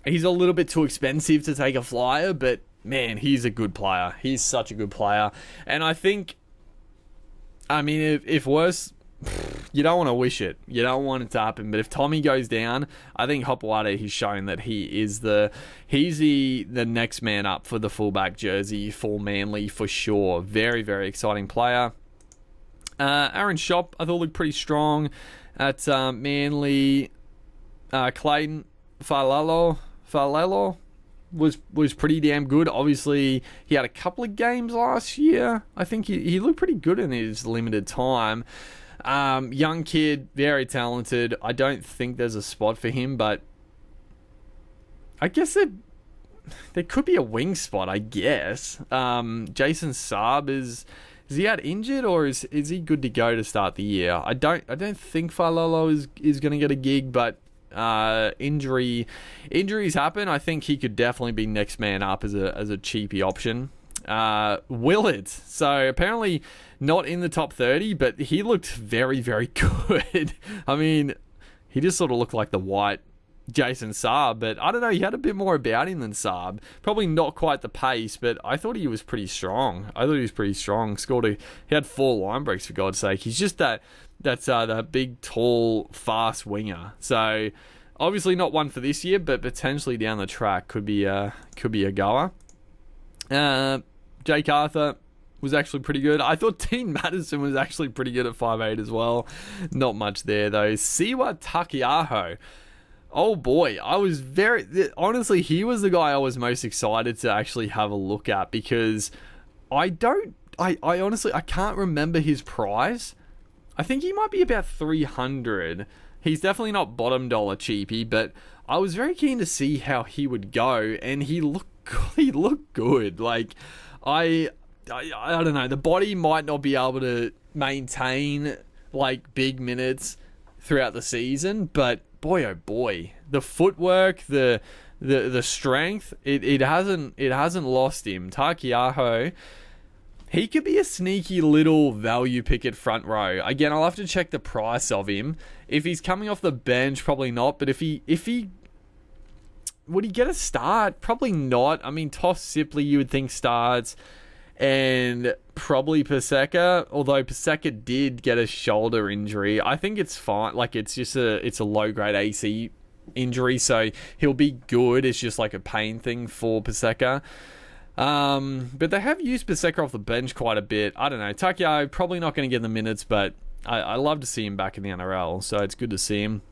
He's a little bit too expensive to take a flyer, but man, he's a good player. He's such a good player. And I think, I mean, if worse, you don't want to wish it. You don't want it to happen. But if Tommy goes down, I think Hopewadi has shown that he's the next man up for the fullback jersey for Manly for sure. Very, very exciting player. Aaron Shop, I thought, looked pretty strong at Manly. Clayton Falalo was pretty damn good. Obviously, he had a couple of games last year. I think he looked pretty good in his limited time. Young kid, very talented. I don't think there's a spot for him, but I guess there could be a wing spot, I guess. Jason Saab is Is he out injured, or is he good to go to start the year? I don't think Failolo is going to get a gig, but injuries happen. I think he could definitely be next man up as a cheapy option. Willard, so apparently not in the top 30, but he looked very, very good. I mean, he just sort of looked like the white Jason Saab, but I don't know, he had a bit more about him than Saab. Probably not quite the pace, but I thought he was pretty strong. He had 4 line breaks, for God's sake. He's just that big, tall, fast winger. So obviously not one for this year, but potentially down the track could be a goer. Jake Arthur was actually pretty good. I thought Dean Madison was actually pretty good at 5'8" as well. Not much there though. Siwa Takiaho. Oh boy, honestly, he was the guy I was most excited to actually have a look at, because I honestly can't remember his price. I think he might be about 300. He's definitely not bottom dollar cheapy, but I was very keen to see how he would go, and he looked good. Like, I don't know, the body might not be able to maintain like big minutes throughout the season, but boy, oh boy, the footwork, the strength, it hasn't lost him. Takiaho, he could be a sneaky little value pick at front row. Again, I'll have to check the price of him. If he's coming off the bench, probably not. But if he would he get a start? Probably not. I mean, Toss Sipley, you would think starts, and probably Paseka, although Paseka did get a shoulder injury. I think it's fine. Like, it's a low-grade AC injury, so he'll be good. It's just like a pain thing for Paseka. But they have used Paseka off the bench quite a bit. I don't know. Takiao, probably not going to get the minutes, but I love to see him back in the NRL, so it's good to see him.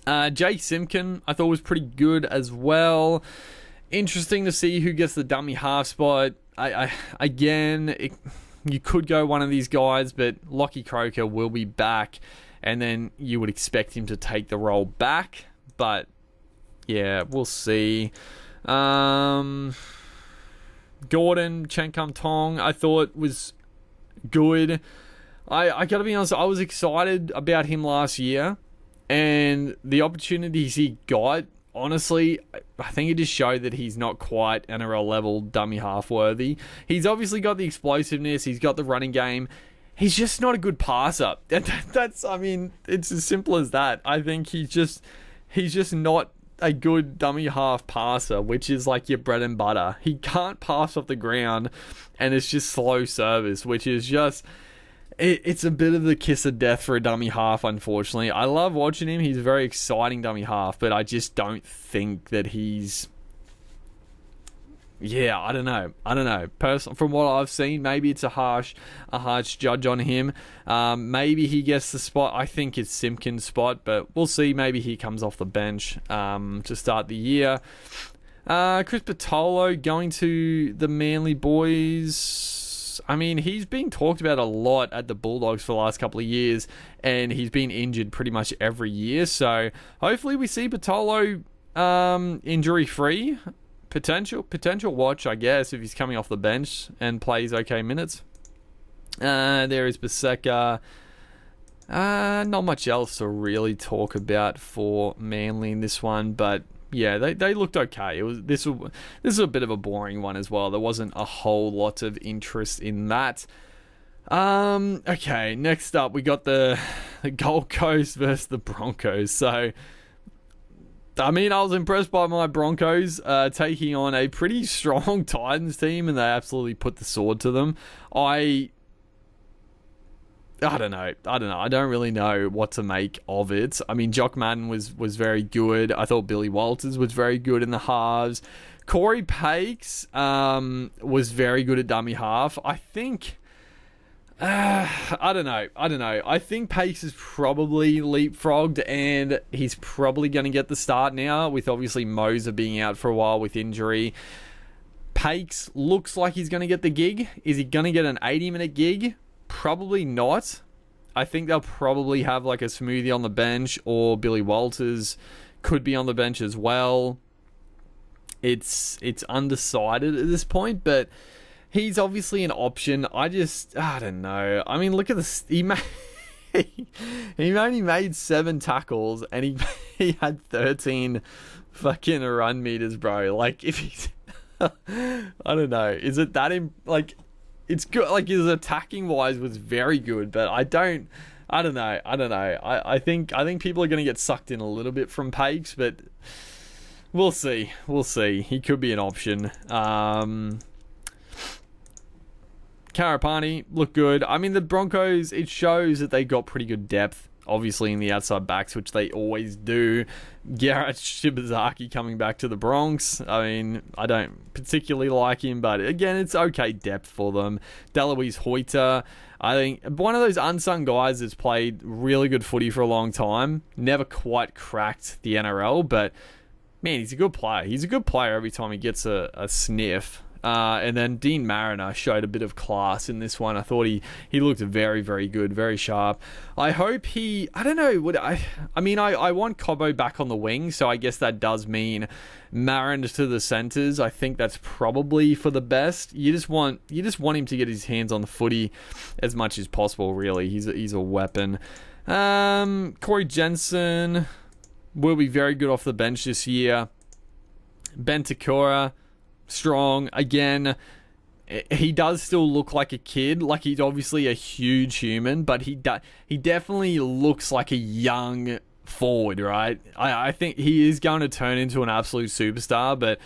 Jake Simkin, I thought was pretty good as well. Interesting to see who gets the dummy half spot. You could go one of these guys, but Lockie Croker will be back, and then you would expect him to take the role back. But yeah, we'll see. Gordon Chenkum Tong, I thought was good. I gotta be honest, I was excited about him last year, and the opportunities he got, honestly, I think it just showed that he's not quite NRL level dummy half worthy. He's obviously got the explosiveness, he's got the running game. He's just not a good passer. I mean, it's as simple as that. I think he's just not a good dummy half passer, which is like your bread and butter. He can't pass off the ground, and it's just slow service, which is just... It's a bit of the kiss of death for a dummy half, unfortunately. I love watching him. He's a very exciting dummy half, but I just don't think that he's... Yeah, I don't know. From what I've seen, maybe it's a harsh judge on him. Maybe he gets the spot. I think it's Simpkin's spot, but we'll see. Maybe he comes off the bench to start the year. Chris Patolo going to the Manly Boys. I mean, he's been talked about a lot at the Bulldogs for the last couple of years, and he's been injured pretty much every year. So hopefully we see Patolo injury-free. Potential watch, I guess, if he's coming off the bench and plays okay minutes. There is Paseka. Not much else to really talk about for Manly in this one, but yeah, they looked okay. This is a bit of a boring one as well. There wasn't a whole lot of interest in that. Okay, next up we got the Gold Coast versus the Broncos. So, I mean, I was impressed by my Broncos taking on a pretty strong Titans team, and they absolutely put the sword to them. I don't know. I don't really know what to make of it. I mean, Jock Madden was very good. I thought Billy Walters was very good in the halves. Corey Pakes was very good at dummy half. I think... I don't know. I think Pakes is probably leapfrogged, and he's probably going to get the start now, with obviously Moser being out for a while with injury. Pakes looks like he's going to get the gig. Is he going to get an 80-minute gig? Probably not. I think they'll probably have like a Smoothie on the bench, or Billy Walters could be on the bench as well. It's undecided at this point, but he's obviously an option. I don't know. I mean, look at this. He only made 7 tackles and he had 13 fucking run meters, bro. Like, if he's, I don't know. Is it that it's good. Like, his attacking wise was very good, but I don't know. I think people are going to get sucked in a little bit from Pakes, but we'll see. He could be an option. Karapani looked good. I mean, the Broncos, it shows that they got pretty good depth, obviously, in the outside backs, which they always do. Garrett Shibazaki coming back to the Bronx. I mean, I don't particularly like him, but again, it's okay depth for them. Deloise Hoyter, I think one of those unsung guys that's played really good footy for a long time. Never quite cracked the NRL, but man, he's a good player. He's a good player every time he gets a sniff. And then Dean Mariner showed a bit of class in this one. I thought he looked very, very good, very sharp. I hope I don't know, I want Cobbo back on the wing, so I guess that does mean Mariner to the centres. I think that's probably for the best. You just want him to get his hands on the footy as much as possible, really. He's a weapon. Corey Jensen will be very good off the bench this year. Ben Takora, strong. Again, he does still look like a kid. Like, he's obviously a huge human, but he definitely looks like a young forward, right? I think he is going to turn into an absolute superstar, but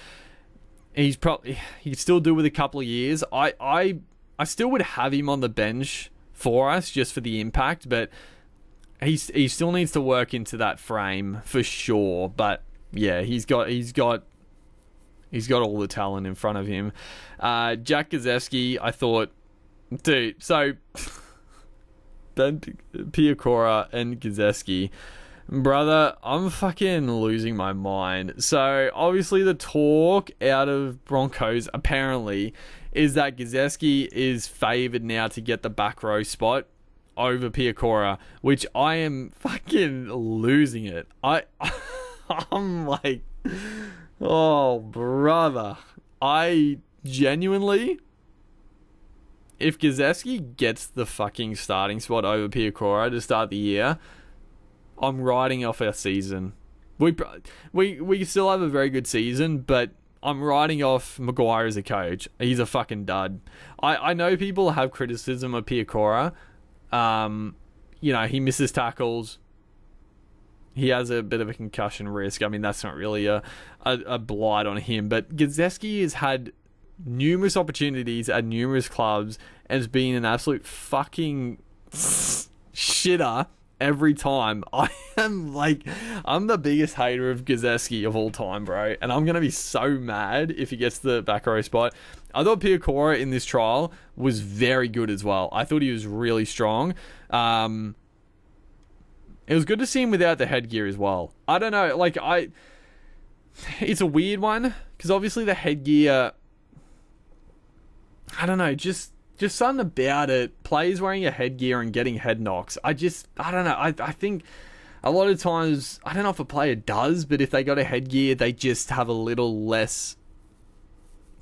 he could still do with a couple of years. I still would have him on the bench for us just for the impact, but he still needs to work into that frame for sure. But yeah, he's got all the talent in front of him. Jack Gazewski, I thought, dude, so Ben Piakora and Gazewski, brother, I'm fucking losing my mind. So obviously the talk out of Broncos apparently is that Gazewski is favoured now to get the back row spot over Piakora, which I am fucking losing it. I'm like, oh, brother. I genuinely, if Gazewski gets the fucking starting spot over Piakora to start the year, I'm writing off our season. We still have a very good season, but I'm writing off Maguire as a coach. He's a fucking dud. I know people have criticism of Piakora. He misses tackles. He has a bit of a concussion risk. I mean, that's not really a blight on him. But Gazewski has had numerous opportunities at numerous clubs and has been an absolute fucking shitter every time. I'm the biggest hater of Gazewski of all time, bro. And I'm going to be so mad if he gets the back row spot. I thought Piakora in this trial was very good as well. I thought he was really strong. It was good to see him without the headgear as well. I don't know, it's a weird one, because obviously the headgear, I don't know, just something about it. Players wearing a headgear and getting head knocks. I don't know. I think a lot of times, I don't know if a player does, but if they got a headgear, they just have a little less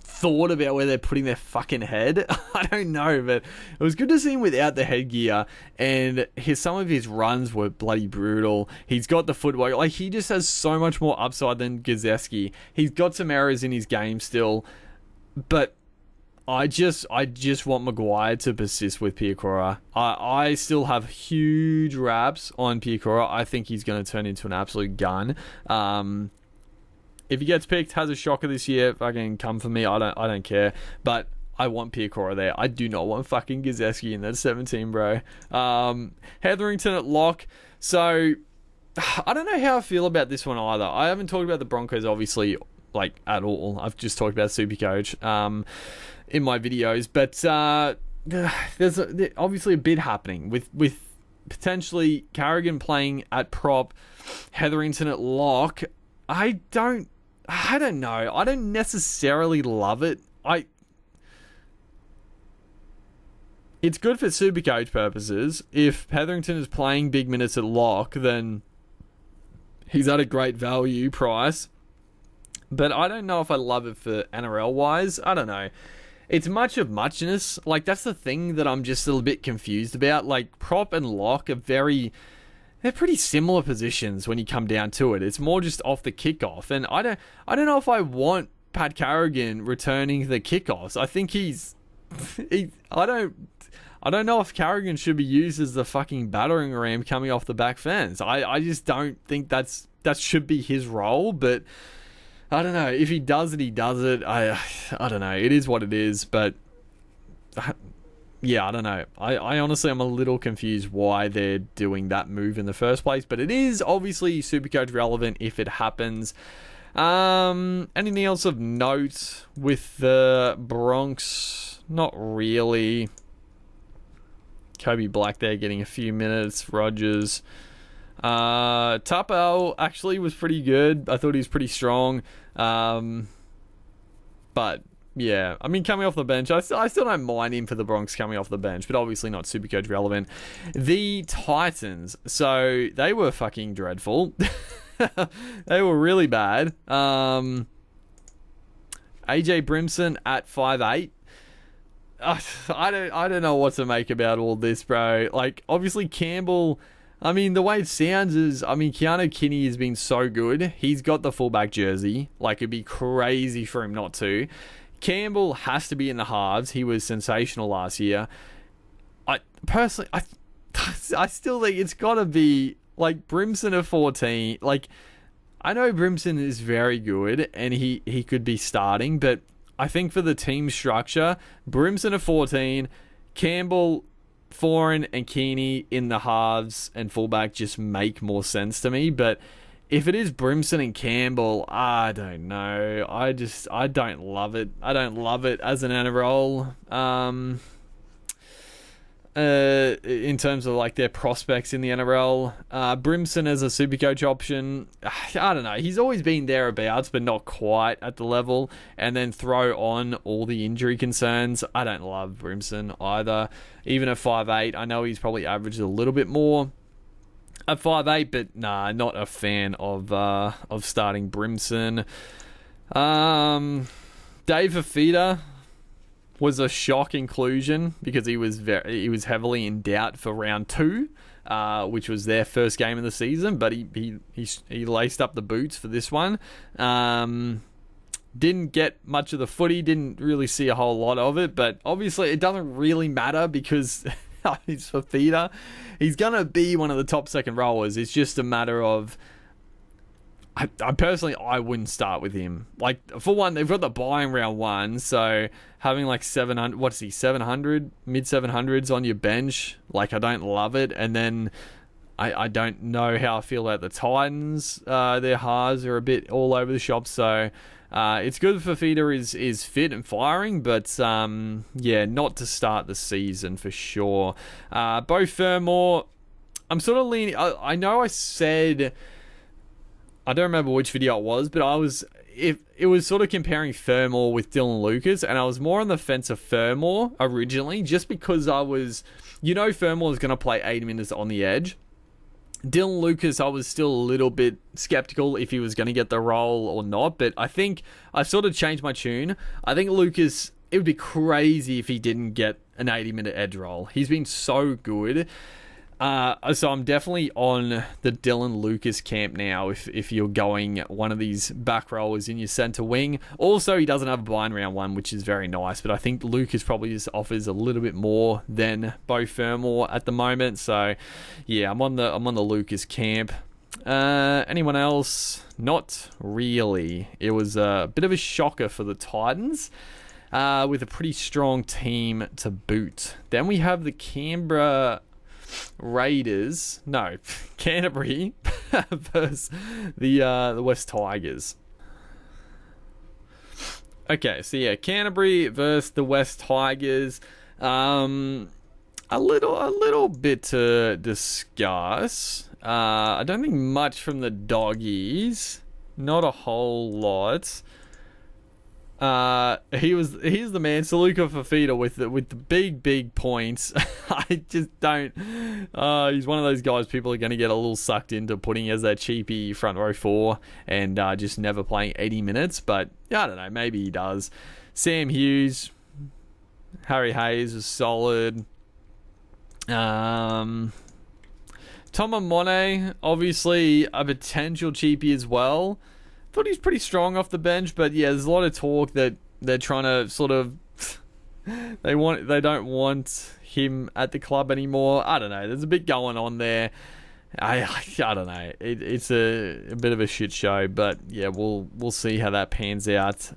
thought about where they're putting their fucking head. I don't know, but it was good to see him without the headgear, and some of his runs were bloody brutal. He's got the footwork. Like, he just has so much more upside than Gazewski. He's got some errors in his game still, but I just want Maguire to persist with Piakora. I still have huge raps on Piakora. I think he's going to turn into an absolute gun. If he gets picked, has a shocker this year, fucking come for me. I don't care. But I want Piakora there. I do not want fucking Gazewski in that 17, bro. Hetherington at lock. So, I don't know how I feel about this one either. I haven't talked about the Broncos, obviously, at all. I've just talked about Supercoach in my videos. But there's obviously a bit happening with potentially Carrigan playing at prop, Hetherington at lock. I don't know. I don't necessarily love it. It's good for Supercoach purposes. If Hetherington is playing big minutes at lock, then he's at a great value price. But I don't know if I love it for NRL wise. I don't know. it's much of muchness. Like, that's the thing that I'm just a little bit confused about. Like, prop and lock are they're pretty similar positions when you come down to it. It's more just off the kickoff. And I don't know if I want Pat Carrigan returning the kickoffs. I think I don't know if Carrigan should be used as the fucking battering ram coming off the back fence. I just don't think that should be his role, but I don't know. If he does it, he does it. I don't know. It is what it is, but yeah, I don't know. I honestly am a little confused why they're doing that move in the first place, but it is obviously Supercoach relevant if it happens. Anything else of note with the Bronx? Not really. Kobe Black there getting a few minutes. Rogers. Tupou actually was pretty good. I thought he was pretty strong. But yeah, I mean, coming off the bench, I still don't mind him for the Bronx coming off the bench, but obviously not Supercoach relevant. The Titans, so they were fucking dreadful. They were really bad. AJ Brimson at 5'8". I don't know what to make about all this, bro. Like, obviously Campbell, I mean, the way it sounds is, I mean, Keanu Kinney has been so good. He's got the fullback jersey. Like, it'd be crazy for him not to. Campbell has to be in the halves. He was sensational last year. I still think it's got to be, like, Brimson at 14. Like, I know Brimson is very good and he could be starting, but I think for the team structure, Brimson at 14, Campbell, Foran and Keeney in the halves and fullback just make more sense to me. But if it is Brimson and Campbell, I don't know. I don't love it. I don't love it as an NRL. In terms of like their prospects in the NRL, Brimson as a Supercoach option, I don't know. He's always been thereabouts, but not quite at the level. And then throw on all the injury concerns. I don't love Brimson either. Even at 5'8", I know he's probably averaged a little bit more at 5'8", but nah, not a fan of starting Brimson. Dave Fafita was a shock inclusion because he was heavily in doubt for round 2, which was their first game of the season, but he laced up the boots for this one. Didn't get much of the footy, didn't really see a whole lot of it, but obviously it doesn't really matter because he's Fafita. He's going to be one of the top second rowers. It's just a matter of I personally wouldn't start with him. Like, for one, they've got the bye in round 1, so having like 700, what's he, 700, mid 700s on your bench, like, I don't love it. And then I don't know how I feel about the Titans. Their halves are a bit all over the shop, so it's good Fafita is fit and firing, but yeah, not to start the season for sure. Bo Fermor, I'm sort of leaning, I know I said, I don't remember which video it was, but it was sort of comparing Fermor with Dylan Lucas, and I was more on the fence of Fermor originally, just because Fermor was going to play 80 minutes on the edge. Dylan Lucas, I was still a little bit skeptical if he was going to get the role or not, but I think I've sort of changed my tune. I think Lucas, it would be crazy if he didn't get an 80-minute edge role. He's been so good. So I'm definitely on the Dylan Lucas camp now if you're going one of these back rowers in your centre wing. Also, he doesn't have a bye in round 1, which is very nice, but I think Lucas probably just offers a little bit more than Bo Fermor at the moment. So yeah, I'm on the Lucas camp. Anyone else? Not really. It was a bit of a shocker for the Titans. With a pretty strong team to boot. Then we have the Canberry versus the West Tigers. Okay, so yeah, Canterbury versus the West Tigers. A little bit to discuss. I don't think much from the Doggies. Not a whole lot. He's the man, Saluka Fafita with the big points. I just don't. He's one of those guys people are going to get a little sucked into putting as their cheapie front row 4 and just never playing 80 minutes. But yeah, I don't know, maybe he does. Sam Hughes, Harry Hayes was solid. Tom Amone, obviously a potential cheapie as well. Thought he's pretty strong off the bench, but yeah, there's a lot of talk that they're trying to sort of they don't want him at the club anymore. I don't know. There's a bit going on there. I don't know. It's a bit of a shit show, but yeah, we'll see how that pans out.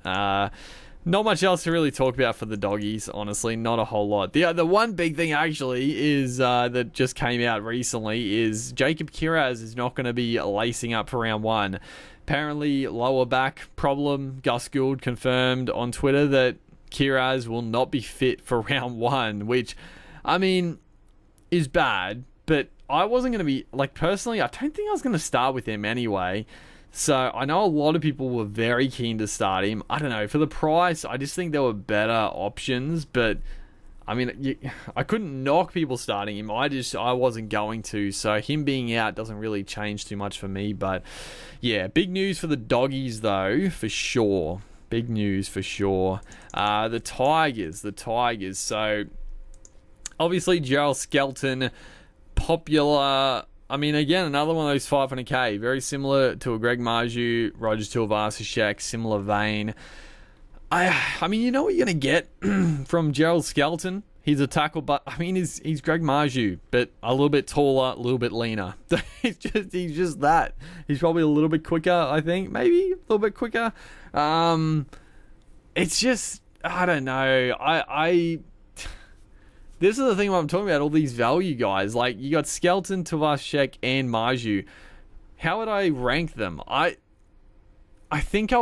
Not much else to really talk about for the doggies, honestly. Not a whole lot. The one big thing actually is that just came out recently is Jacob Kiraz is not going to be lacing up for round 1. Apparently, lower back problem. Gus Gould confirmed on Twitter that Kiraz will not be fit for round 1, which, I mean, is bad, but I wasn't going to be, like, personally, I don't think I was going to start with him anyway. So I know a lot of people were very keen to start him. I don't know, for the price, I just think there were better options, but I mean, I couldn't knock people starting him. I wasn't going to. So him being out doesn't really change too much for me. But yeah, big news for the doggies though, for sure. Big news for sure. The Tigers. So obviously Gerald Skelton, popular. I mean, again, another one of those 500k. Very similar to a Greg Marju, Roger Tuivasa-Sheck, similar vein. I mean, you know what you're going to get from Gerald Skelton? He's a tackle, but I mean, he's Greg Marju, but a little bit taller, a little bit leaner. he's just that. He's probably a little bit quicker, I think. Maybe a little bit quicker. It's just, I don't know. This is the thing I'm talking about, all these value guys. Like, you got Skelton, Tuivasa-Sheck, and Marju. How would I rank them? I think I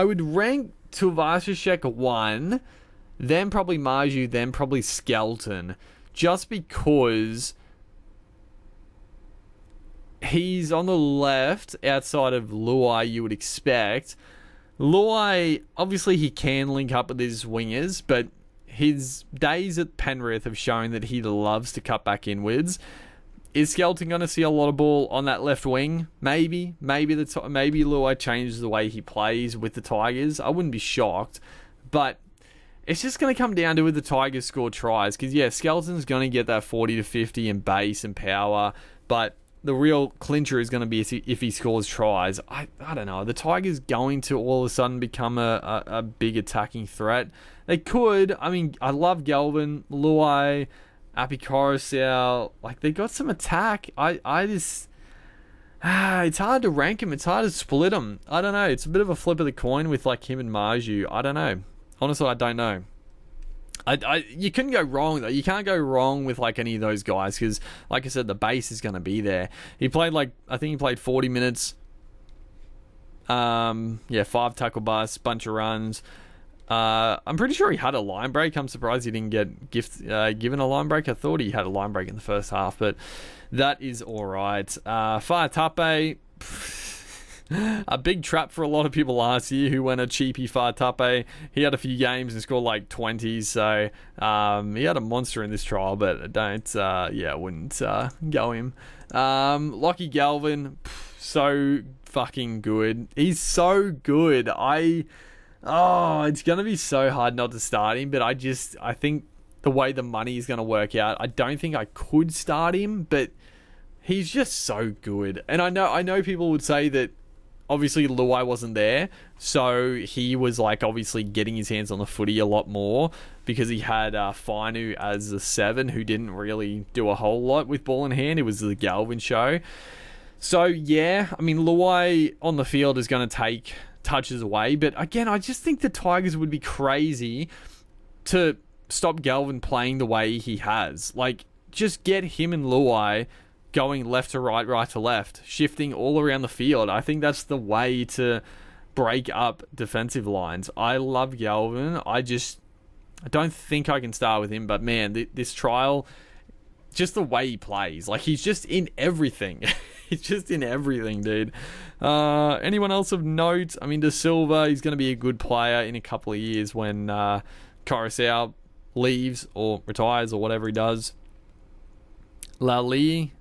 would rank Tuivasa-Sheck 1, then probably Marju, then probably Skelton, just because he's on the left outside of Luai, you would expect. Luai, obviously he can link up with his wingers, but his days at Penrith have shown that he loves to cut back inwards. Is Skelton going to see a lot of ball on that left wing? Maybe Luai changes the way he plays with the Tigers. I wouldn't be shocked, but it's just going to come down to if the Tigers score tries. Because yeah, Skelton's going to get that 40 to 50 in base and power, but the real clincher is going to be if he scores tries. I don't know. The Tigers going to all of a sudden become a big attacking threat. They could. I mean, I love Galvin, Luai, Api Coruscant, like they got some attack. I just it's hard to rank him. It's hard to split them. I don't know. It's a bit of a flip of the coin with like him and Marju. I don't know. Honestly, I don't know. You couldn't go wrong though. You can't go wrong with like any of those guys because, like I said, the base is going to be there. He played I think he played 40 minutes. 5 tackle busts, bunch of runs. I'm pretty sure he had a line break. I'm surprised he didn't get given a line break. I thought he had a line break in the first half, but that is all right. Faatape, a big trap for a lot of people last year who went a cheapie Faatape. He had a few games and scored like 20s, so he had a monster in this trial, but I wouldn't go him. Lockie Galvin, so fucking good. He's so good. It's going to be so hard not to start him, but I think the way the money is going to work out, I don't think I could start him, but he's just so good. And I know people would say that obviously Luai wasn't there, so he was like obviously getting his hands on the footy a lot more because he had Fainu as a 7 who didn't really do a whole lot with ball in hand. It was the Galvin show. So yeah, I mean Luai on the field is going to take touches away, but again, I just think the Tigers would be crazy to stop Galvin playing the way he has. Like, just get him and Luai going left to right, right to left, shifting all around the field. I think that's the way to break up defensive lines. I love Galvin. I don't think I can start with him, but man, this trial, just the way he plays, like he's just in everything. He's just in everything, dude. Anyone else of note? I mean, De Silva, he's going to be a good player in a couple of years when Coruscant leaves or retires or whatever he does. Lili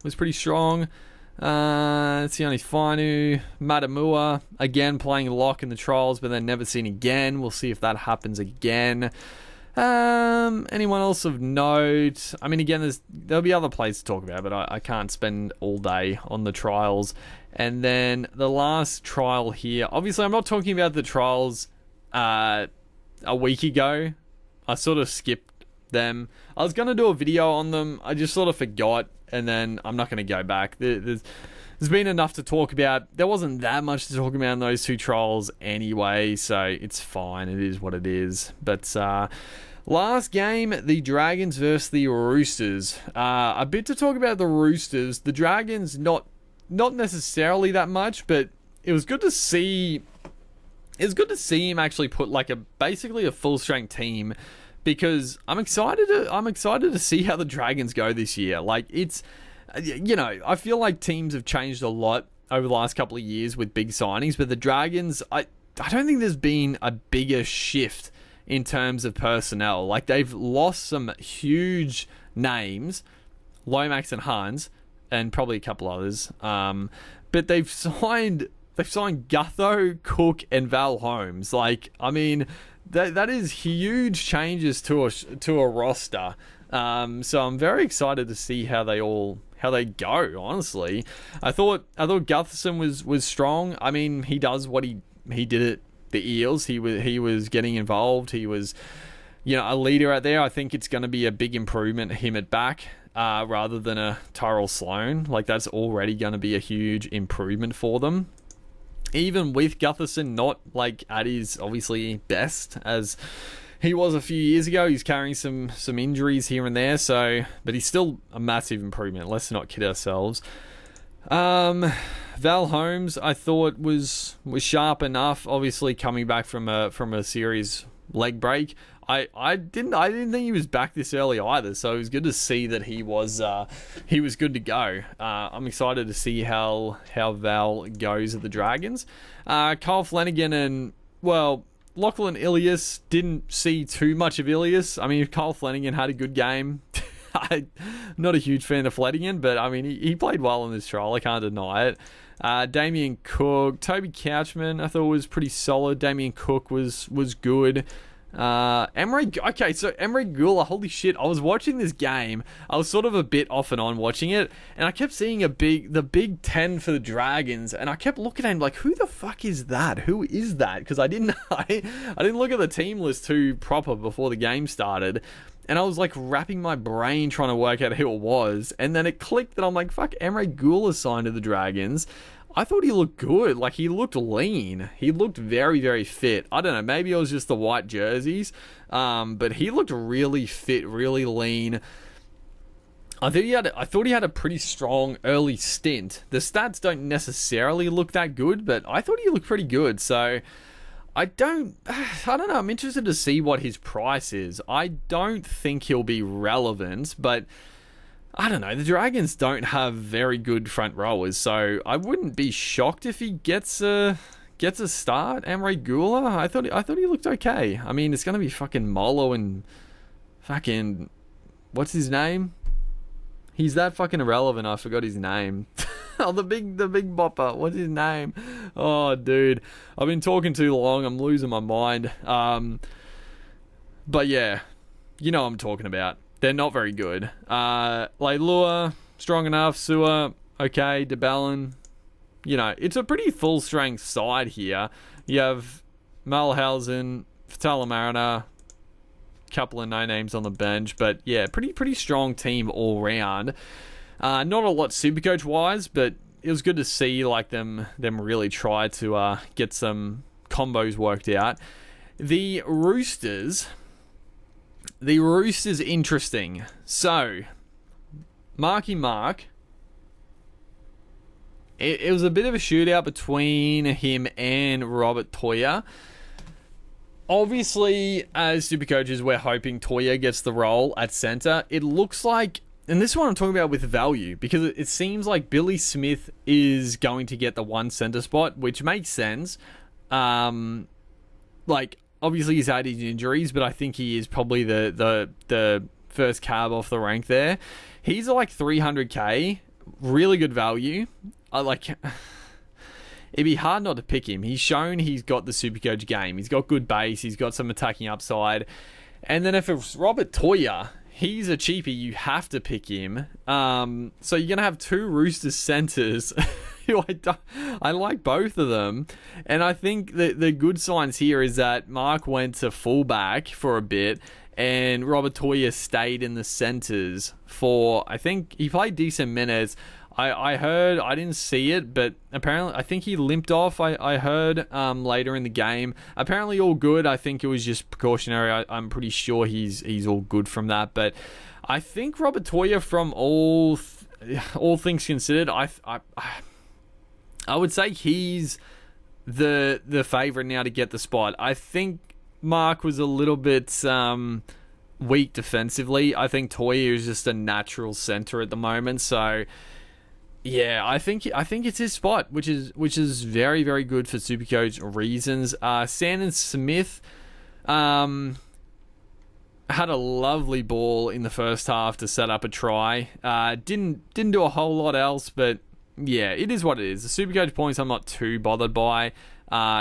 was pretty strong. Sione Fainu, Matamua, again playing lock in the trials, but then never seen again. We'll see if that happens again. Anyone else of note? I mean, again, there'll be other plays to talk about, but I can't spend all day on the trials. And then the last trial here, obviously I'm not talking about the trials a week ago. I sort of skipped them. I was going to do a video on them. I just sort of forgot, and then I'm not going to go back. There's been enough to talk about. There wasn't that much to talk about in those two trials anyway, so it's fine. It is what it is. But last game, the Dragons versus the Roosters. A bit to talk about the Roosters. The Dragons, not necessarily that much, but it was good to see. It was good to see him actually put like basically a full strength team, because I'm excited to see how the Dragons go this year. Like, it's, I feel like teams have changed a lot over the last couple of years with big signings, but the Dragons, I don't think there's been a bigger shift in terms of personnel. Like, they've lost some huge names, Lomax and Hans, and probably a couple others. But they've signed Gutho, Cook, and Val Holmes. Like, I mean, that is huge changes to a roster. So I'm very excited to see how they go. Honestly, I thought Gutherson was strong. I mean, he does what he did at the Eels. He was getting involved. He was, a leader out there. I think it's going to be a big improvement him at back. Rather than a Tyrell Sloan. Like, that's already going to be a huge improvement for them. Even with Gutherson not like at his obviously best as he was a few years ago, he's carrying some injuries here and there. So, but he's still a massive improvement. Let's not kid ourselves. Val Holmes, I thought was sharp enough. Obviously, coming back from a series leg break. I didn't think he was back this early either, so it was good to see that he was good to go. I'm excited to see how Val goes at the Dragons. Kyle Flanagan and Lachlan Ilias, didn't see too much of Ilias. I mean, Kyle Flanagan had a good game. I'm not a huge fan of Flanagan, but I mean he played well in this trial. I can't deny it. Damien Cook, Toby Couchman, I thought was pretty solid. Damien Cook was good. Emery Gula, holy shit, I was watching this game. I was sort of a bit off and on watching it, and I kept seeing the Big 10 for the Dragons, and I kept looking at him like, who the fuck is that? Who is that? Because I didn't look at the team list too proper before the game started, and I was like wrapping my brain trying to work out who it was, and then it clicked that I'm like, fuck, Emery Gula signed to the Dragons. I thought he looked good. Like, he looked lean. He looked very, very fit. I don't know. Maybe it was just the white jerseys. But he looked really fit, really lean. I thought he had a pretty strong early stint. The stats don't necessarily look that good, but I thought he looked pretty good. So I don't know. I'm interested to see what his price is. I don't think he'll be relevant, but I don't know. The Dragons don't have very good front rowers, so I wouldn't be shocked if he gets a start. Emery Gula, I thought he looked okay. I mean, it's gonna be fucking Molo and fucking what's his name? He's that fucking irrelevant. I forgot his name. Oh, the big bopper. What's his name? Oh, dude, I've been talking too long. I'm losing my mind. But yeah, you know what I'm talking about. They're not very good. Leilua, strong enough. Sua, okay. DeBellin, it's a pretty full strength side here. You have Malhausen, Fatala Mariner, couple of no names on the bench, but yeah, pretty strong team all round. Not a lot Supercoach wise, but it was good to see like them really try to get some combos worked out. The Roosters, interesting. So, Marky Mark, it was a bit of a shootout between him and Robert Toya. Obviously, as Supercoaches, we're hoping Toya gets the role at centre. It looks like, and this is what I'm talking about with value, because it seems like Billy Smith is going to get the one centre spot, which makes sense. Obviously he's had his injuries, but I think he is probably the first cab off the rank there. He's like 300k, really good value. I like. It'd be hard not to pick him. He's shown he's got the Supercoach game. He's got good base. He's got some attacking upside. And then if it's Robert Toya, he's a cheapie. You have to pick him. So you're going to have two Roosters centers. I like both of them. And I think the good signs here is that Mark went to fullback for a bit. And Robert Toya stayed in the centers for, I think, he played decent minutes. I heard, I didn't see it, but apparently, I think he limped off, I heard, later in the game. Apparently all good. I think it was just precautionary. I'm pretty sure he's all good from that. But I think Robert Toya, from all things considered, I would say he's the favourite now to get the spot. I think Mark was a little bit weak defensively. I think Toya is just a natural centre at the moment, so yeah, I think it's his spot, which is very, very good for Supercoach reasons. Sandon Smith had a lovely ball in the first half to set up a try. Didn't do a whole lot else, but yeah, it is what it is. The Supercoach points I'm not too bothered by.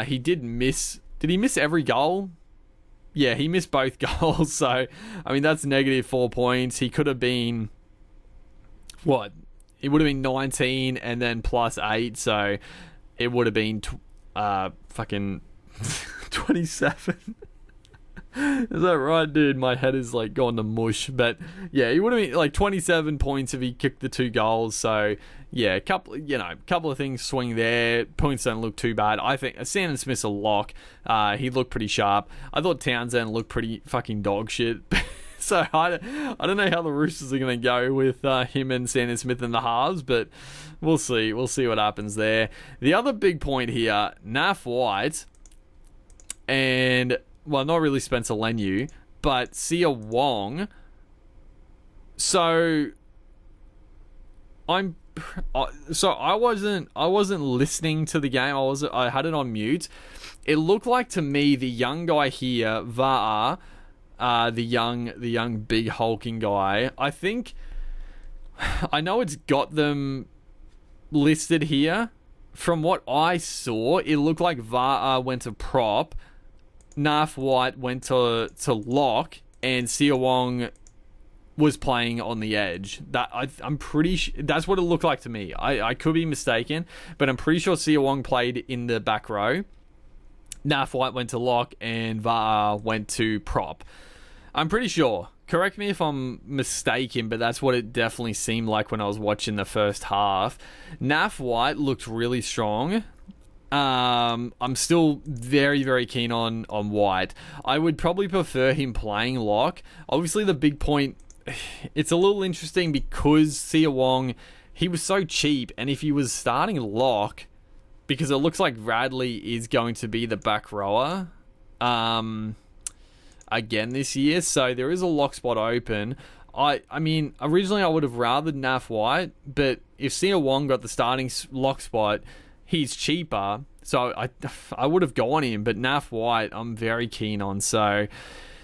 He did miss. Did he miss every goal? Yeah, he missed both goals. So I mean that's -4 points. He could have been what? It would have been 19 and then +8, so it would have been fucking 27. Is that right, dude? My head is like gone to mush. But yeah, it would have been like 27 points if he kicked the 2 goals. So yeah, a couple of things swing there. Points don't look too bad. I think Sandon Smith's a lock. He looked pretty sharp. I thought Townsend looked pretty fucking dog shit. So I don't know how the Roosters are going to go with him and Sandon Smith in the halves, but we'll see. We'll see what happens there. The other big point here, Naf White and, well, not really Spencer Leniu, but Sia Wong. So I wasn't listening to the game. I had it on mute. It looked like to me the young guy here, Va'a, the young big hulking guy. I know it's got them listed here. From what I saw, it looked like Va'a went to prop, Naf White went to lock, and Sia Wong was playing on the edge. I'm pretty that's what it looked like to me. I could be mistaken, but I'm pretty sure Sia Wong played in the back row. Naf White went to lock, and Va'a went to prop. I'm pretty sure. Correct me if I'm mistaken, but that's what it definitely seemed like when I was watching the first half. Naf White looked really strong. I'm still very, very keen on White. I would probably prefer him playing lock. Obviously, the big point, it's a little interesting because Sia Wong, he was so cheap, and if he was starting lock, because it looks like Radley is going to be the back rower, again this year, so there is a lock spot open. I mean, originally I would have rathered Naf White, but if Sia Wong got the starting lock spot, he's cheaper, so I would have gone him, but Naf White I'm very keen on. So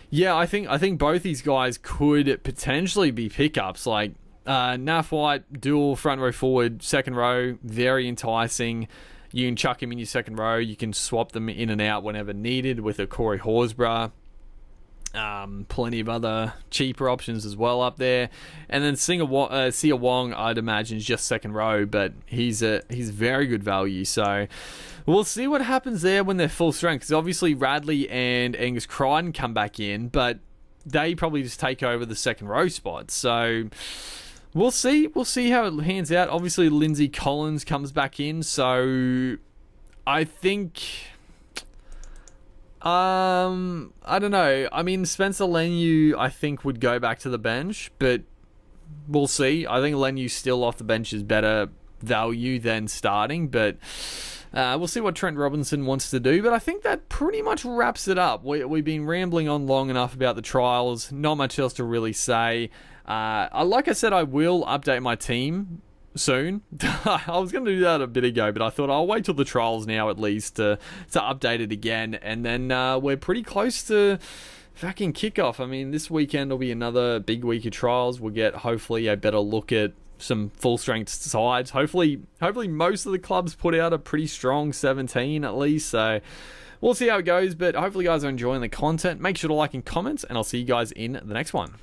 yeah, I think both these guys could potentially be pickups. Like Naf White, dual front row forward, second row, very enticing. You can chuck him in your second row. You can swap them in and out whenever needed with a Corey Horsburgh. Plenty of other cheaper options as well up there. And then Sia Wong, I'd imagine, is just second row, but he's very good value. So we'll see what happens there when they're full strength. Because obviously Radley and Angus Crichton come back in, but they probably just take over the second row spot. So we'll see. We'll see how it hands out. Obviously Lindsay Collins comes back in, so I think I don't know. I mean, Spencer Leniu, I think, would go back to the bench, but we'll see. I think Leniu still off the bench is better value than starting, but we'll see what Trent Robinson wants to do. But I think that pretty much wraps it up. We've been rambling on long enough about the trials. Not much else to really say. Like I said, I will update my team soon. I was going to do that a bit ago, but I thought I'll wait till the trials now at least to update it again, and then we're pretty close to fucking kickoff. I mean, this weekend will be another big week of trials. We'll get hopefully a better look at some full strength sides. Hopefully most of the clubs put out a pretty strong 17 at least. So we'll see how it goes, but hopefully you guys are enjoying the content. Make sure to like and comment, and I'll see you guys in the next one.